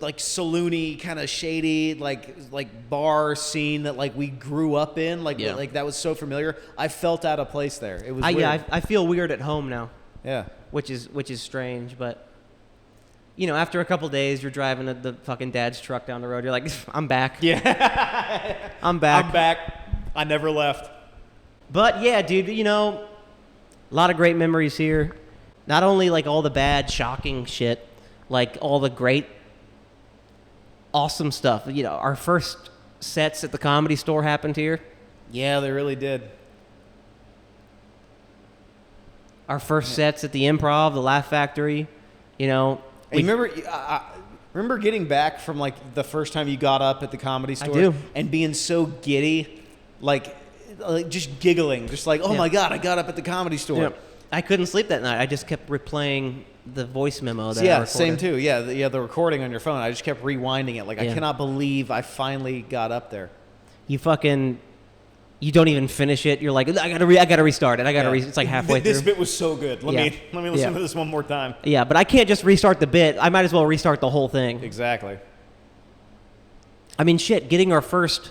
like saloony kind of shady like bar scene that like we grew up in, like Yeah. like that was so familiar. I felt out of place there. It was weird. Yeah, I feel weird at home now, Yeah. which is strange, but after a couple days, you're driving the fucking dad's truck down the road. You're like, I'm back. Yeah. I'm back. I'm back. I never left. But yeah, dude, a lot of great memories here. Not only like all the bad, shocking shit, like all the great, awesome stuff. Our first sets at the Comedy Store happened here. Yeah, they really did. Our first sets at the Improv, the Laugh Factory. And remember getting back from like the first time you got up at the Comedy Store? do. And being so giddy, like just giggling, just like, oh Yeah. my God, I got up at the Comedy Store. I couldn't sleep that night. I just kept replaying the voice memo that I Yeah, recorded. same too. Yeah, the recording on your phone. I just kept rewinding it. Like, I Yeah. cannot believe I finally got up there. You don't even finish it. You're like, I gotta restart it. It's like halfway This through. bit was so good. Let me listen Yeah. to this one more time. Yeah, but I can't just restart the bit. I might as well restart the whole thing. Exactly. I mean, shit, getting our first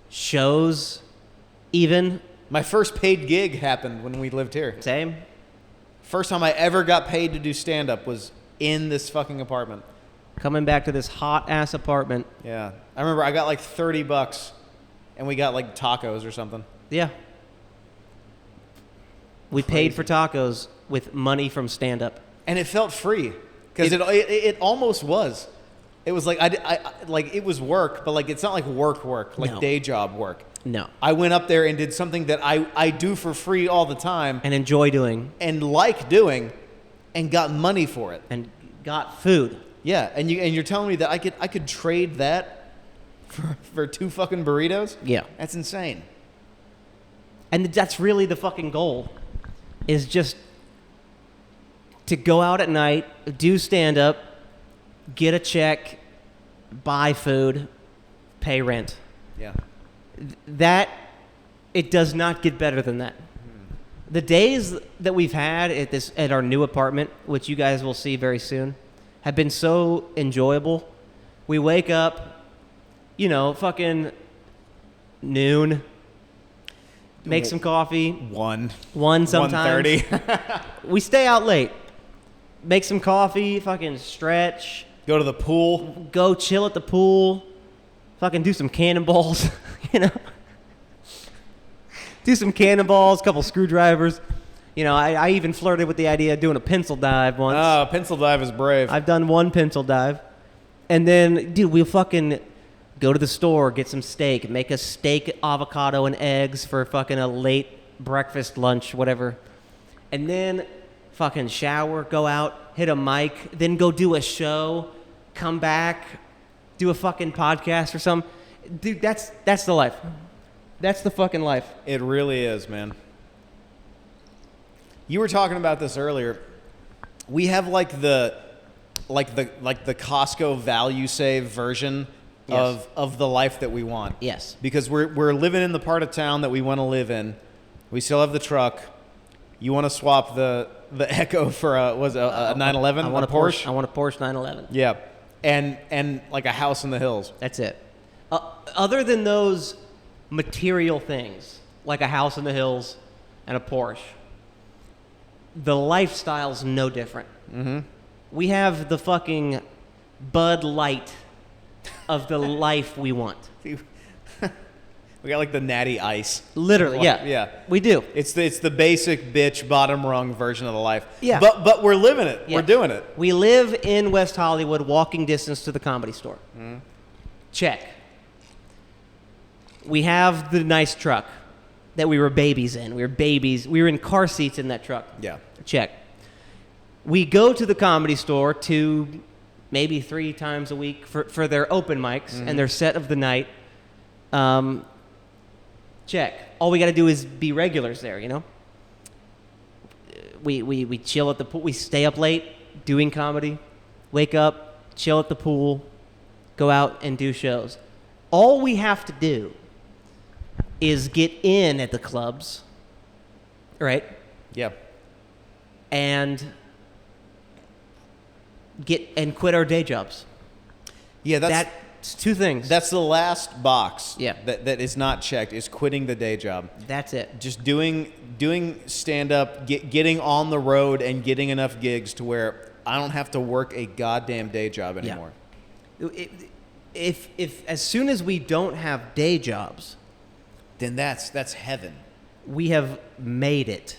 shows even, My first paid gig happened when we lived here. same. First time I ever got paid to do stand-up was in this fucking apartment. Coming back to this hot-ass apartment. Yeah. I remember I got like $30 and we got like tacos or something. Yeah. We paid for tacos with money from stand-up. And it felt free because it almost was. It was like I like it was work, but like it's not like work like No. day job work. No. I went up there and did something that I do for free all the time And enjoy doing. and like doing and got money for it. And got food. Yeah, and you're telling me that I could trade that for 2 fucking burritos? Yeah. That's insane. And that's really the fucking goal, is just to go out at night, do stand-up, get a check, buy food, pay rent. Yeah. That, it does not get better than that. The days that we've had at our new apartment, which you guys will see very soon, have been so enjoyable. We wake up, fucking noon, make some coffee, 1 sometimes. 1:30. We stay out late, make some coffee, fucking stretch, Go to the pool. go chill at the pool, fucking do some cannonballs, do some cannonballs, couple screwdrivers. I even flirted with the idea of doing a pencil dive once. Oh, pencil dive is brave. I've done one pencil dive. And then, dude, we'll fucking go to the store, get some steak, make a steak, avocado, and eggs for fucking a late breakfast, lunch, whatever. And then fucking shower, go out, hit a mic, then go do a show, come back, do a fucking podcast or something. Dude, that's the life. That's the fucking life. It really is, man. You were talking about this earlier. We have like the Costco value save version Yes. of the life that we want. Yes. Because we're living in the part of town that we want to live in. We still have the truck. You want to swap the Echo for a 911, I want a Porsche? I want a Porsche 911. Yeah. And like a house in the hills. That's it. Other than those material things, like a house in the hills and a Porsche, the lifestyle's no different. Mm-hmm. We have the fucking Bud Light of the life we want. We got like the Natty Ice. Literally, yeah. Yeah. We do. It's the basic bitch bottom rung version of the life. Yeah. But we're living it. Yeah. We're doing it. We live in West Hollywood, walking distance to the Comedy Store. Check. We have the nice truck that we were babies in. We were babies. We were in car seats in that truck. Yeah. Check. We go to the Comedy Store 2, maybe 3 times a week for their open mics and their set of the night. Check. All we got to do is be regulars there, We chill at the pool. We stay up late doing comedy. Wake up, chill at the pool, go out and do shows. All we have to do is get in at the clubs, right? Yeah. And quit our day jobs. Yeah, That's 2 things. that's the last box Yeah. that is not checked, is quitting the day job. That's it. Just doing stand up, getting on the road and getting enough gigs to where I don't have to work a goddamn day job anymore. If as soon as we don't have day jobs, Then that's heaven. we have made it.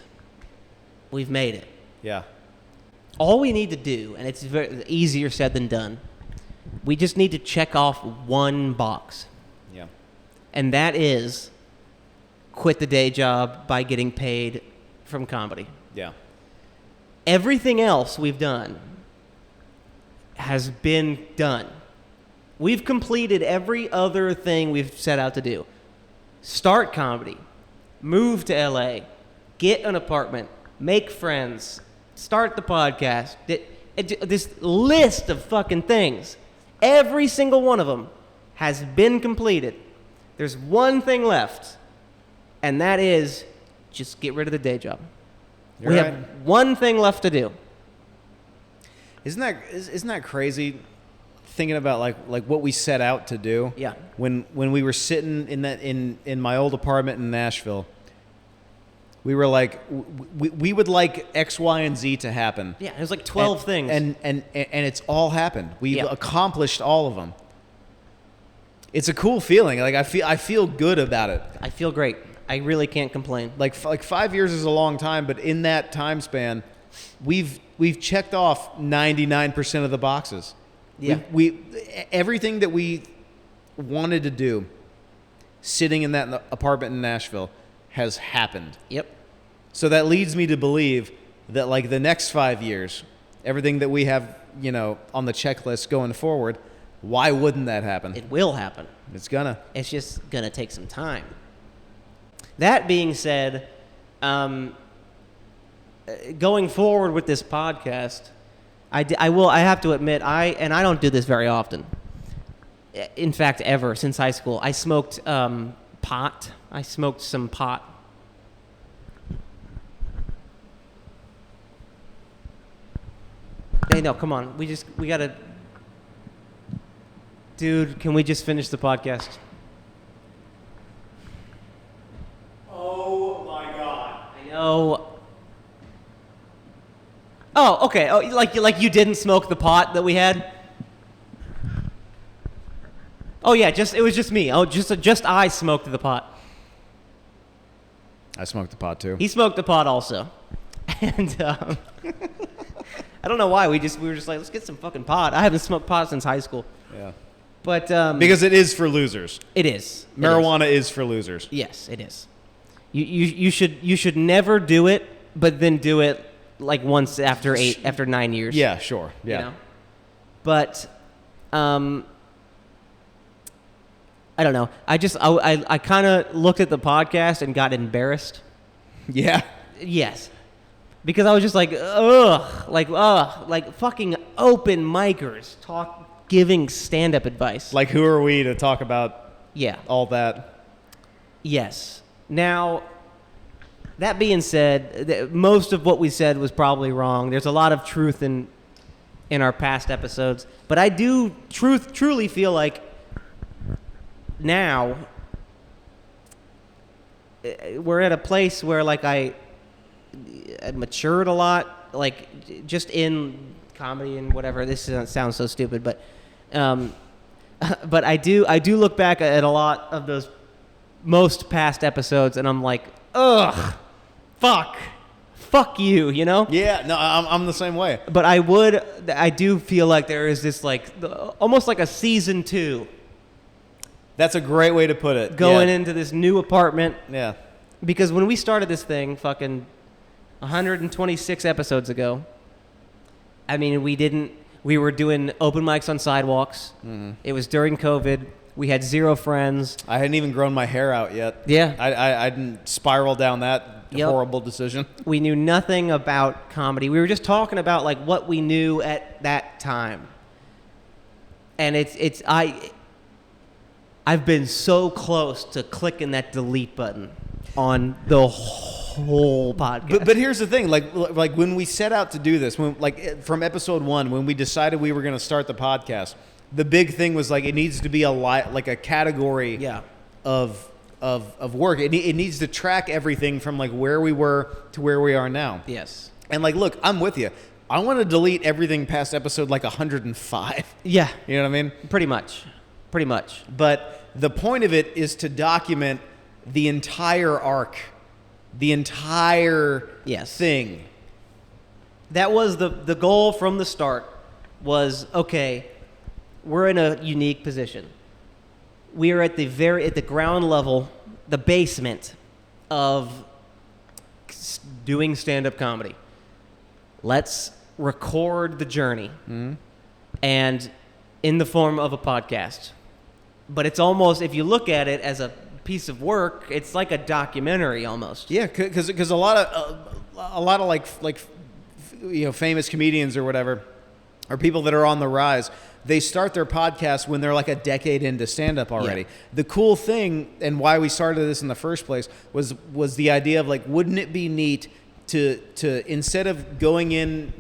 We've made it. Yeah. All we need to do, and it's very easier said than done, we just need to check off one box, Yeah. and that is quit the day job by getting paid from comedy. Yeah. Everything else we've done has been done. We've completed every other thing we've set out to do. Start comedy, move to LA, get an apartment, make friends, start the podcast. This list of fucking things, every single one of them has been completed. There's one thing left, and that is just get rid of the day job. You're We right. have one thing left to do. Isn't that crazy? Thinking about like what we set out to do. Yeah. When we were sitting in my old apartment in Nashville, we were like, we would like X, Y, and Z to happen. Yeah, there's like 12 things. and it's all happened. We've Yeah. accomplished all of them. It's a cool feeling. Like I feel good about it. I feel great. I really can't complain. Like 5 years is a long time, but in that time span, we've checked off 99% of the boxes. Yeah. We everything that we wanted to do, sitting in that apartment in Nashville, has happened. Yep. So that leads me to believe that like the next 5 years, everything that we have on the checklist going forward. Why wouldn't that happen? It will happen. It's gonna. It's just going to take some time. That being said, going forward with this podcast, I have to admit, I don't do this very often. In fact, ever since high school, I smoked pot. I smoked some pot. Hey, no, come on. We gotta. Dude, can we just finish the podcast? Oh my God. I know. Oh, okay. Oh, like you didn't smoke the pot that we had? Oh yeah, it was just me. Oh, just I smoked the pot. I smoked the pot too. He smoked the pot also, and I don't know why we were just like, let's get some fucking pot. I haven't smoked pot since high school. Yeah. But Because it is for losers. it is. Marijuana is for losers. Yes, it is. You should never do it, but then do it like once after 9 years. Yeah, sure. Yeah. You know? But I don't know. I kind of looked at the podcast and got embarrassed. Yeah. Yes. Because I was just like, like fucking open micers giving stand-up advice. Like, who are we to talk about Yeah. all that? Yes. Now, that being said, most of what we said was probably wrong. There's a lot of truth in our past episodes, but I do truly feel like now we're at a place where like I matured a lot, like just in comedy and whatever. This sounds so stupid, but I do look back at a lot of those most past episodes, and I'm like, ugh, fuck you, you know? Yeah, no, I'm the same way. But I do feel like there is this like almost like a season 2 That's a great way to put it. going Yeah. into this new apartment. Yeah. Because when we started this thing fucking 126 episodes ago, I mean, we were doing open mics on sidewalks. Mm-hmm. It was during COVID. We had 0 friends. I hadn't even grown my hair out yet. Yeah. I didn't spiral down that horrible decision. We knew nothing about comedy. We were just talking about like what we knew at that time. And I've been so close to clicking that delete button on the whole podcast. But here's the thing, like when we set out to do this, from episode 1, when we decided we were going to start the podcast, the big thing was like it needs to be like a category of work. It needs to track everything from like where we were to where we are now. Yes. And like, look, I'm with you. I want to delete everything past episode like 105. Yeah. You know what I mean? Pretty much. But the point of it is to document the entire arc, the entire thing. That was the goal from the start was, okay, we're in a unique position. We are at the ground level, the basement of doing stand-up comedy. Let's record the journey and in the form of a podcast. But it's almost, if you look at it as a piece of work, it's like a documentary almost. Yeah, because a lot of like famous comedians or whatever, or people that are on the rise, they start their podcast when they're like a decade into stand-up already. Yeah. The cool thing, and why we started this in the first place, was the idea of like, wouldn't it be neat to instead of going in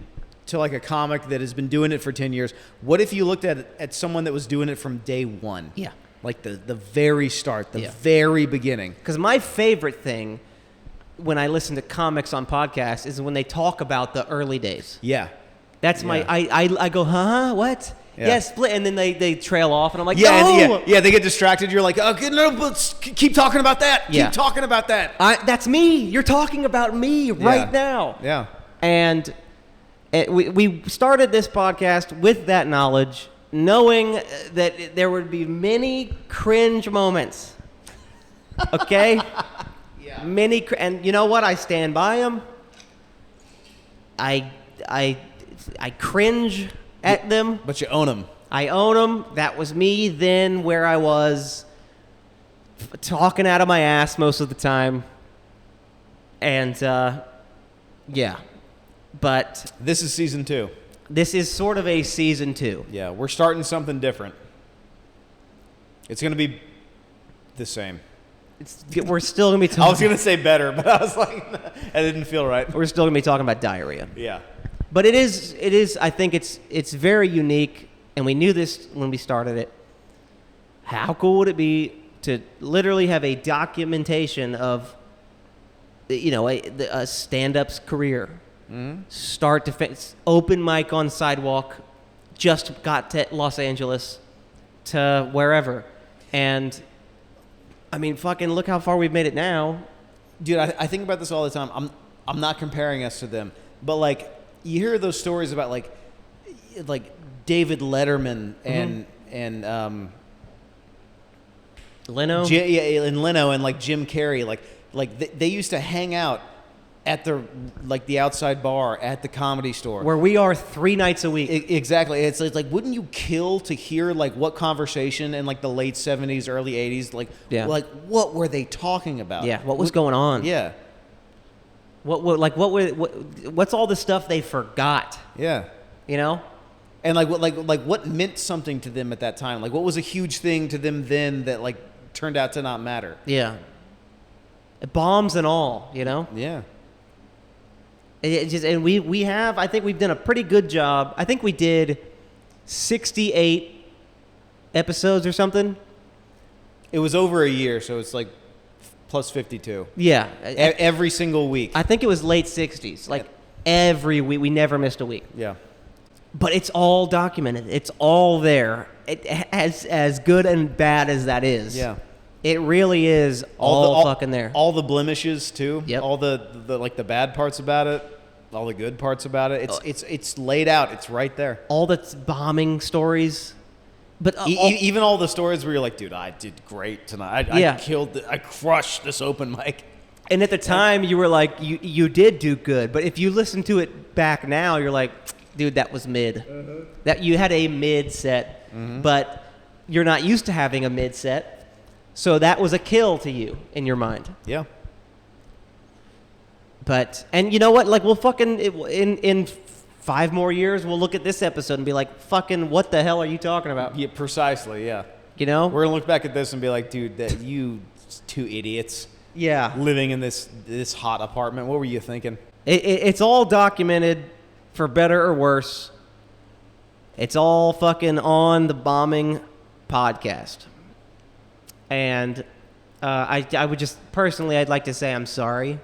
to like a comic that has been doing it for 10 years, what if you looked at someone that was doing it from day one? Yeah. Like the very start, the very beginning. Because my favorite thing when I listen to comics on podcasts is when they talk about the early days. Yeah. That's my, I go, huh? What? Yeah. Yeah, split. And then they trail off, and I'm like, Yeah, no! and they get distracted. You're like, okay, no, but keep talking about that. Yeah. Keep talking about that. That's me. You're talking about me right now. Yeah. And we started this podcast with that knowledge, knowing that there would be many cringe moments. Okay? Yeah. And you know what? I stand by them. I cringe at them. But you own them. I own them. That was me then, where I was talking out of my ass most of the time. And, yeah. But This is season 2. this is sort of a season 2. Yeah, we're starting something different. It's going to be the same. We're still going to be I was talking. going to say better, but I was like, I didn't feel right. We're still going to be talking about diarrhea. Yeah. But it is. I think it's very unique, and we knew this when we started it. How cool would it be to literally have a documentation of, a stand-up's career, start to finish, open mic on sidewalk, just got to Los Angeles, to wherever, and I mean, fucking look how far we've made it now. Dude, I think about this all the time. I'm not comparing us to them, but like you hear those stories about like David Letterman and Leno, and Leno and like Jim Carrey, like they used to hang out at the outside bar at the Comedy Store. where we are 3 nights a week. Exactly. It's like, wouldn't you kill to hear like what conversation in like the late 70s, early 80s, like what were they talking about? Yeah, what was going on? Yeah. What's all the stuff they forgot? Yeah. You know? And what meant something to them at that time? Like what was a huge thing to them then that like turned out to not matter? Yeah. Bombs and all, you know? Yeah. And we have, I think we've done a pretty good job. I think we did 68 episodes or something. It was over a year, so it's like plus 52. Yeah. Every single week. I think it was late 60s. Like every week. We never missed a week. Yeah. But it's all documented. It's all there. As good and bad as that is. Yeah. It really is all fucking there. All the blemishes too. Yep. All the like the bad parts about it, all the good parts about it. It's laid out. It's right there. All the bombing stories. But Even all the stories where you're like, dude, I did great tonight. I crushed this open mic. And at the time, you were like, you did do good. But if you listen to it back now, you're like, dude, that was mid. Mm-hmm. That you had a mid set, but you're not used to having a mid set. So that was a kill to you in your mind. Yeah. But, and you know what? Like, we'll fucking, in 5 more years, we'll look at this episode and be like, fucking, what the hell are you talking about? Yeah, precisely, yeah. You know? We're going to look back at this and be like, dude, that you 2 idiots Yeah. living in this hot apartment. What were you thinking? It's all documented, for better or worse. It's all fucking on the Bombing podcast. And I would just, personally, I'd like to say I'm sorry.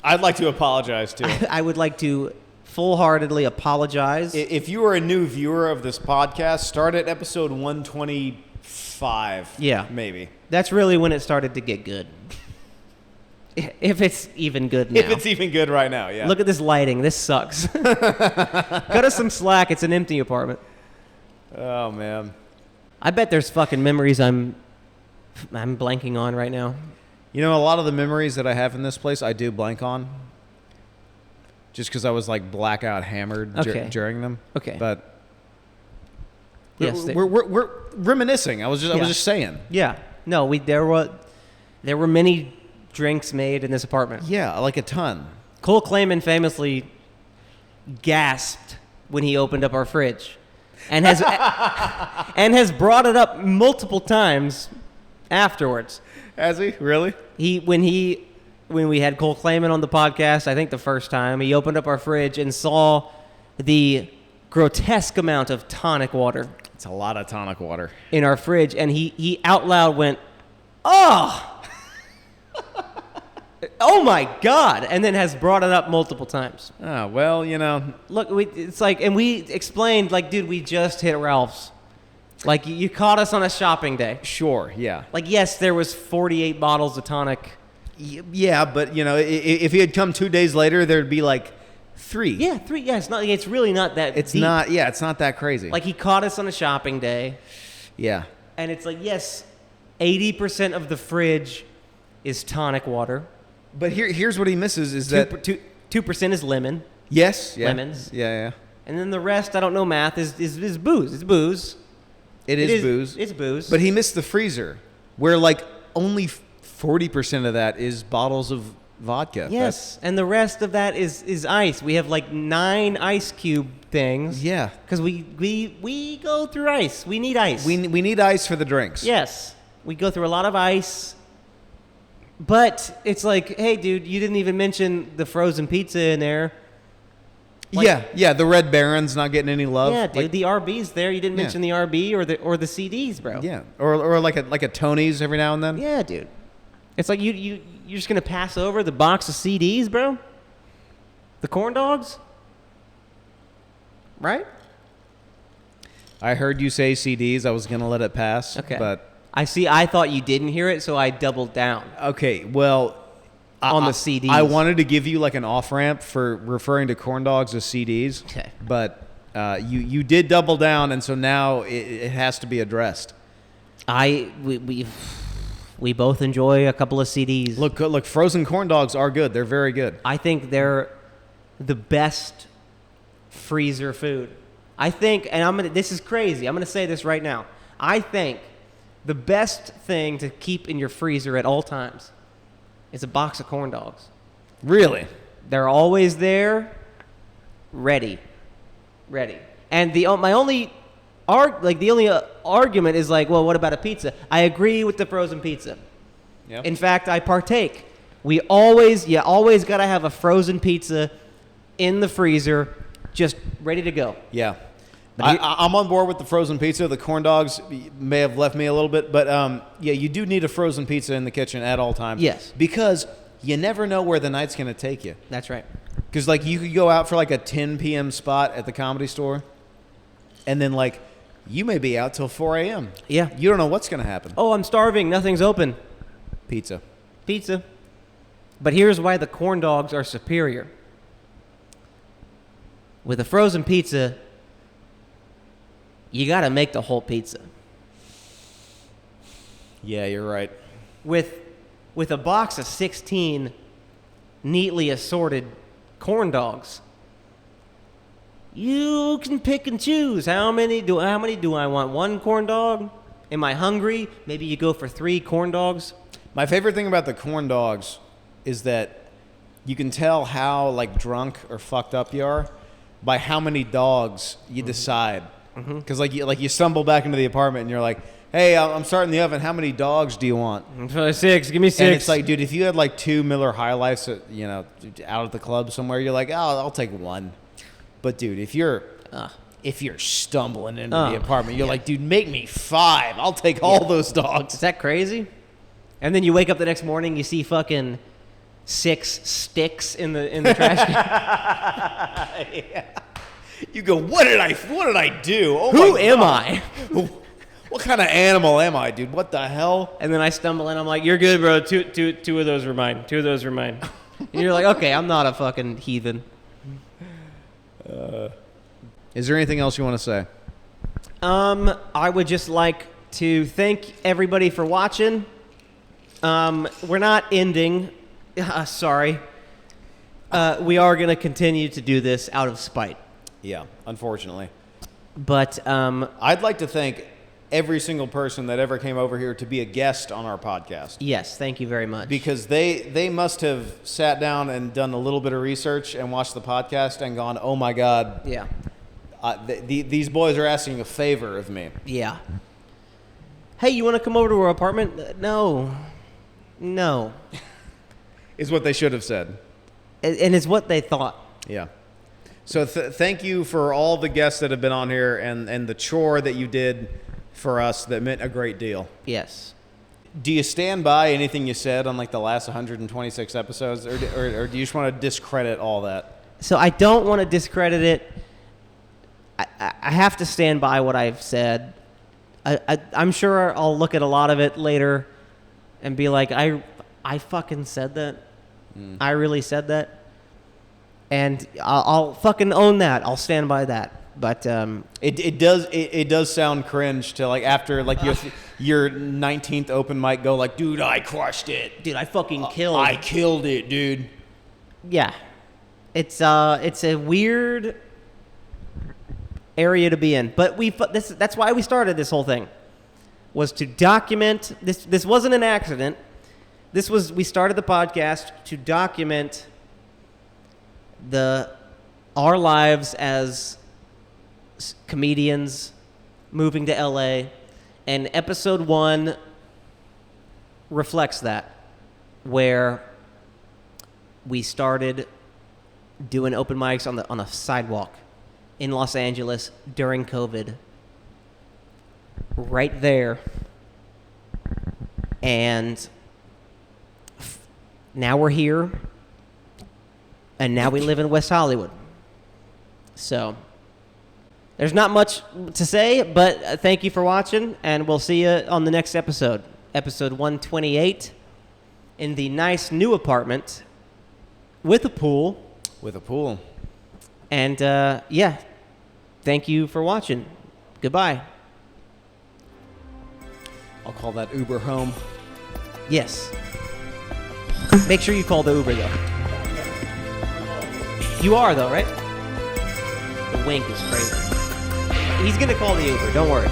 I'd like to apologize, too. I would like to full-heartedly apologize. If you are a new viewer of this podcast, start at episode 125. Yeah. Maybe. That's really when it started to get good. If it's even good now. If it's even good right now, yeah. Look at this lighting. This sucks. Cut us some slack. It's an empty apartment. Oh, man. I bet there's fucking memories I'm blanking on right now. You know, a lot of the memories that I have in this place, I do blank on. Just because I was like blackout hammered during them. Okay. But Yes, we're reminiscing. I was just saying. Yeah. No, there were many drinks made in this apartment. Yeah, like a ton. Cole Clayman famously gasped when he opened up our fridge, and has brought it up multiple times afterwards. Has he? Really? When we had Cole Clayman on the podcast, I think the first time, he opened up our fridge and saw the grotesque amount of tonic water. It's a lot of tonic water. In our fridge, and he out loud went, "Oh! Oh my God!" and then has brought it up multiple times. Oh, well, you know. Look, it's like, and we explained, like, dude, we just hit Ralph's. Like, you caught us on a shopping day. Sure, yeah. Like, yes, there was 48 bottles of tonic. Yeah, but, you know, if he had come 2 days later, there'd be like 3. Yeah, 3. Yeah, it's really not that It's deep. not, yeah, it's not that crazy. Like, he caught us on a shopping day. Yeah. And it's like, yes, 80% of the fridge is tonic water. But here's what he misses is that 2% is lemon. yes, yeah. Lemons. Yeah, yeah. And then the rest, I don't know math, is booze. It's booze. It is booze. It's booze. But he missed the freezer, where like only 40% of that is bottles of vodka. yes, and the rest of that is ice. We have like 9 ice cube things. Yeah. Because we go through ice. We need ice. We need ice for the drinks. Yes. We go through a lot of ice. But it's like, hey, dude, you didn't even mention the frozen pizza in there. Like- yeah. The Red Baron's not getting any love. Yeah, dude, Like, the RB's there. You didn't Yeah. mention the RB or the CDs, bro. yeah, or like a Tony's every now and then. Yeah, dude. It's like you're just gonna pass over the box of CDs, bro. The corn dogs, right? I heard you say CDs. I was gonna let it pass. Okay. But I see. I thought you didn't hear it, so I doubled down. okay, well, On the CDs. I wanted to give you like an off ramp for referring to corn dogs as CDs. Okay. But you did double down, and so now it has to be addressed. We both enjoy a couple of CDs. Look, frozen corn dogs are good. They're very good. I think they're the best freezer food. I think, and this is crazy. I'm gonna say this right now. I think the best thing to keep in your freezer at all times is a box of corn dogs. Really? They're always there, ready. And the only argument is like, well, what about a pizza? I agree with the frozen pizza. Yeah. In fact, I partake. You always gotta have a frozen pizza in the freezer, just ready to go. Yeah. But I'm on board with the frozen pizza. The corn dogs may have left me a little bit, but yeah, you do need a frozen pizza in the kitchen at all times. Yes. Because you never know where the night's going to take you. That's right. Because, like, you could go out for, like, a 10 p.m. spot at the Comedy Store, and then, like, you may be out till 4 a.m. Yeah. You don't know what's going to happen. Oh, I'm starving. Nothing's open. Pizza. But here's why the corn dogs are superior. With a frozen pizza, you got to make the whole pizza. Yeah, you're right. With a box of 16 neatly assorted corn dogs, you can pick and choose. How many do I want? 1 corn dog? Am I hungry? Maybe you go for 3 corn dogs. My favorite thing about the corn dogs is that you can tell how, like, drunk or fucked up you are by how many dogs you decide. Because, like you stumble back into the apartment and you're like, hey, I'm starting the oven. How many dogs do you want? 6. Give me 6. And it's like, dude, if you had like 2 Miller High Lifes, out at the club somewhere, you're like, oh, I'll take 1. But dude, if you're stumbling into the apartment, you're like, dude, make me 5. I'll take all those dogs. Is that crazy? And then you wake up the next morning, you see fucking 6 sticks in the trash can. Yeah. You go, what did I do? Oh, Who my am God. I? What kind of animal am I, dude? What the hell? And then I stumble in. I'm like, "You're good, bro. Two of those were mine. 2 of those were mine." And you're like, "Okay, I'm not a fucking heathen." Is there anything else you want to say? I would just like to thank everybody for watching. We're not ending. Sorry. We are gonna continue to do this out of spite. Yeah, unfortunately. But I'd like to thank every single person that ever came over here to be a guest on our podcast. yes, thank you very much. Because they must have sat down and done a little bit of research and watched the podcast and gone, oh my God, yeah, these boys are asking a favor of me. yeah. Hey, you want to come over to our apartment? No. Is what they should have said. And it's what they thought. Yeah. So thank you for all the guests that have been on here and the chore that you did for us that meant a great deal. Yes. Do you stand by anything you said on like the last 126 episodes, or do you just want to discredit all that? So I don't want to discredit it. I have to stand by what I've said. I'm sure I'll look at a lot of it later and be like, I fucking said that. I really said that. And I'll fucking own that. I'll stand by that. But It does sound cringe to like after like your 19th open mic go like, dude, I crushed it. dude, I fucking killed. I killed it, dude. Yeah. It's a weird area to be in. But that's why we started this whole thing, was to document this. This wasn't an accident. We started the podcast to document our lives as comedians moving to LA, and episode 1 reflects that, where we started doing open mics on a sidewalk in Los Angeles during COVID, right there, and now we're here, and now we live in West Hollywood. So there's not much to say, but thank you for watching, and we'll see you on the next episode, episode 128, in the nice new apartment with a pool. With a pool. And yeah, thank you for watching. Goodbye. I'll call that Uber home. Yes. Make sure you call the Uber, though. You are, though, right? The wink is crazy. He's going to call the Uber. Don't worry.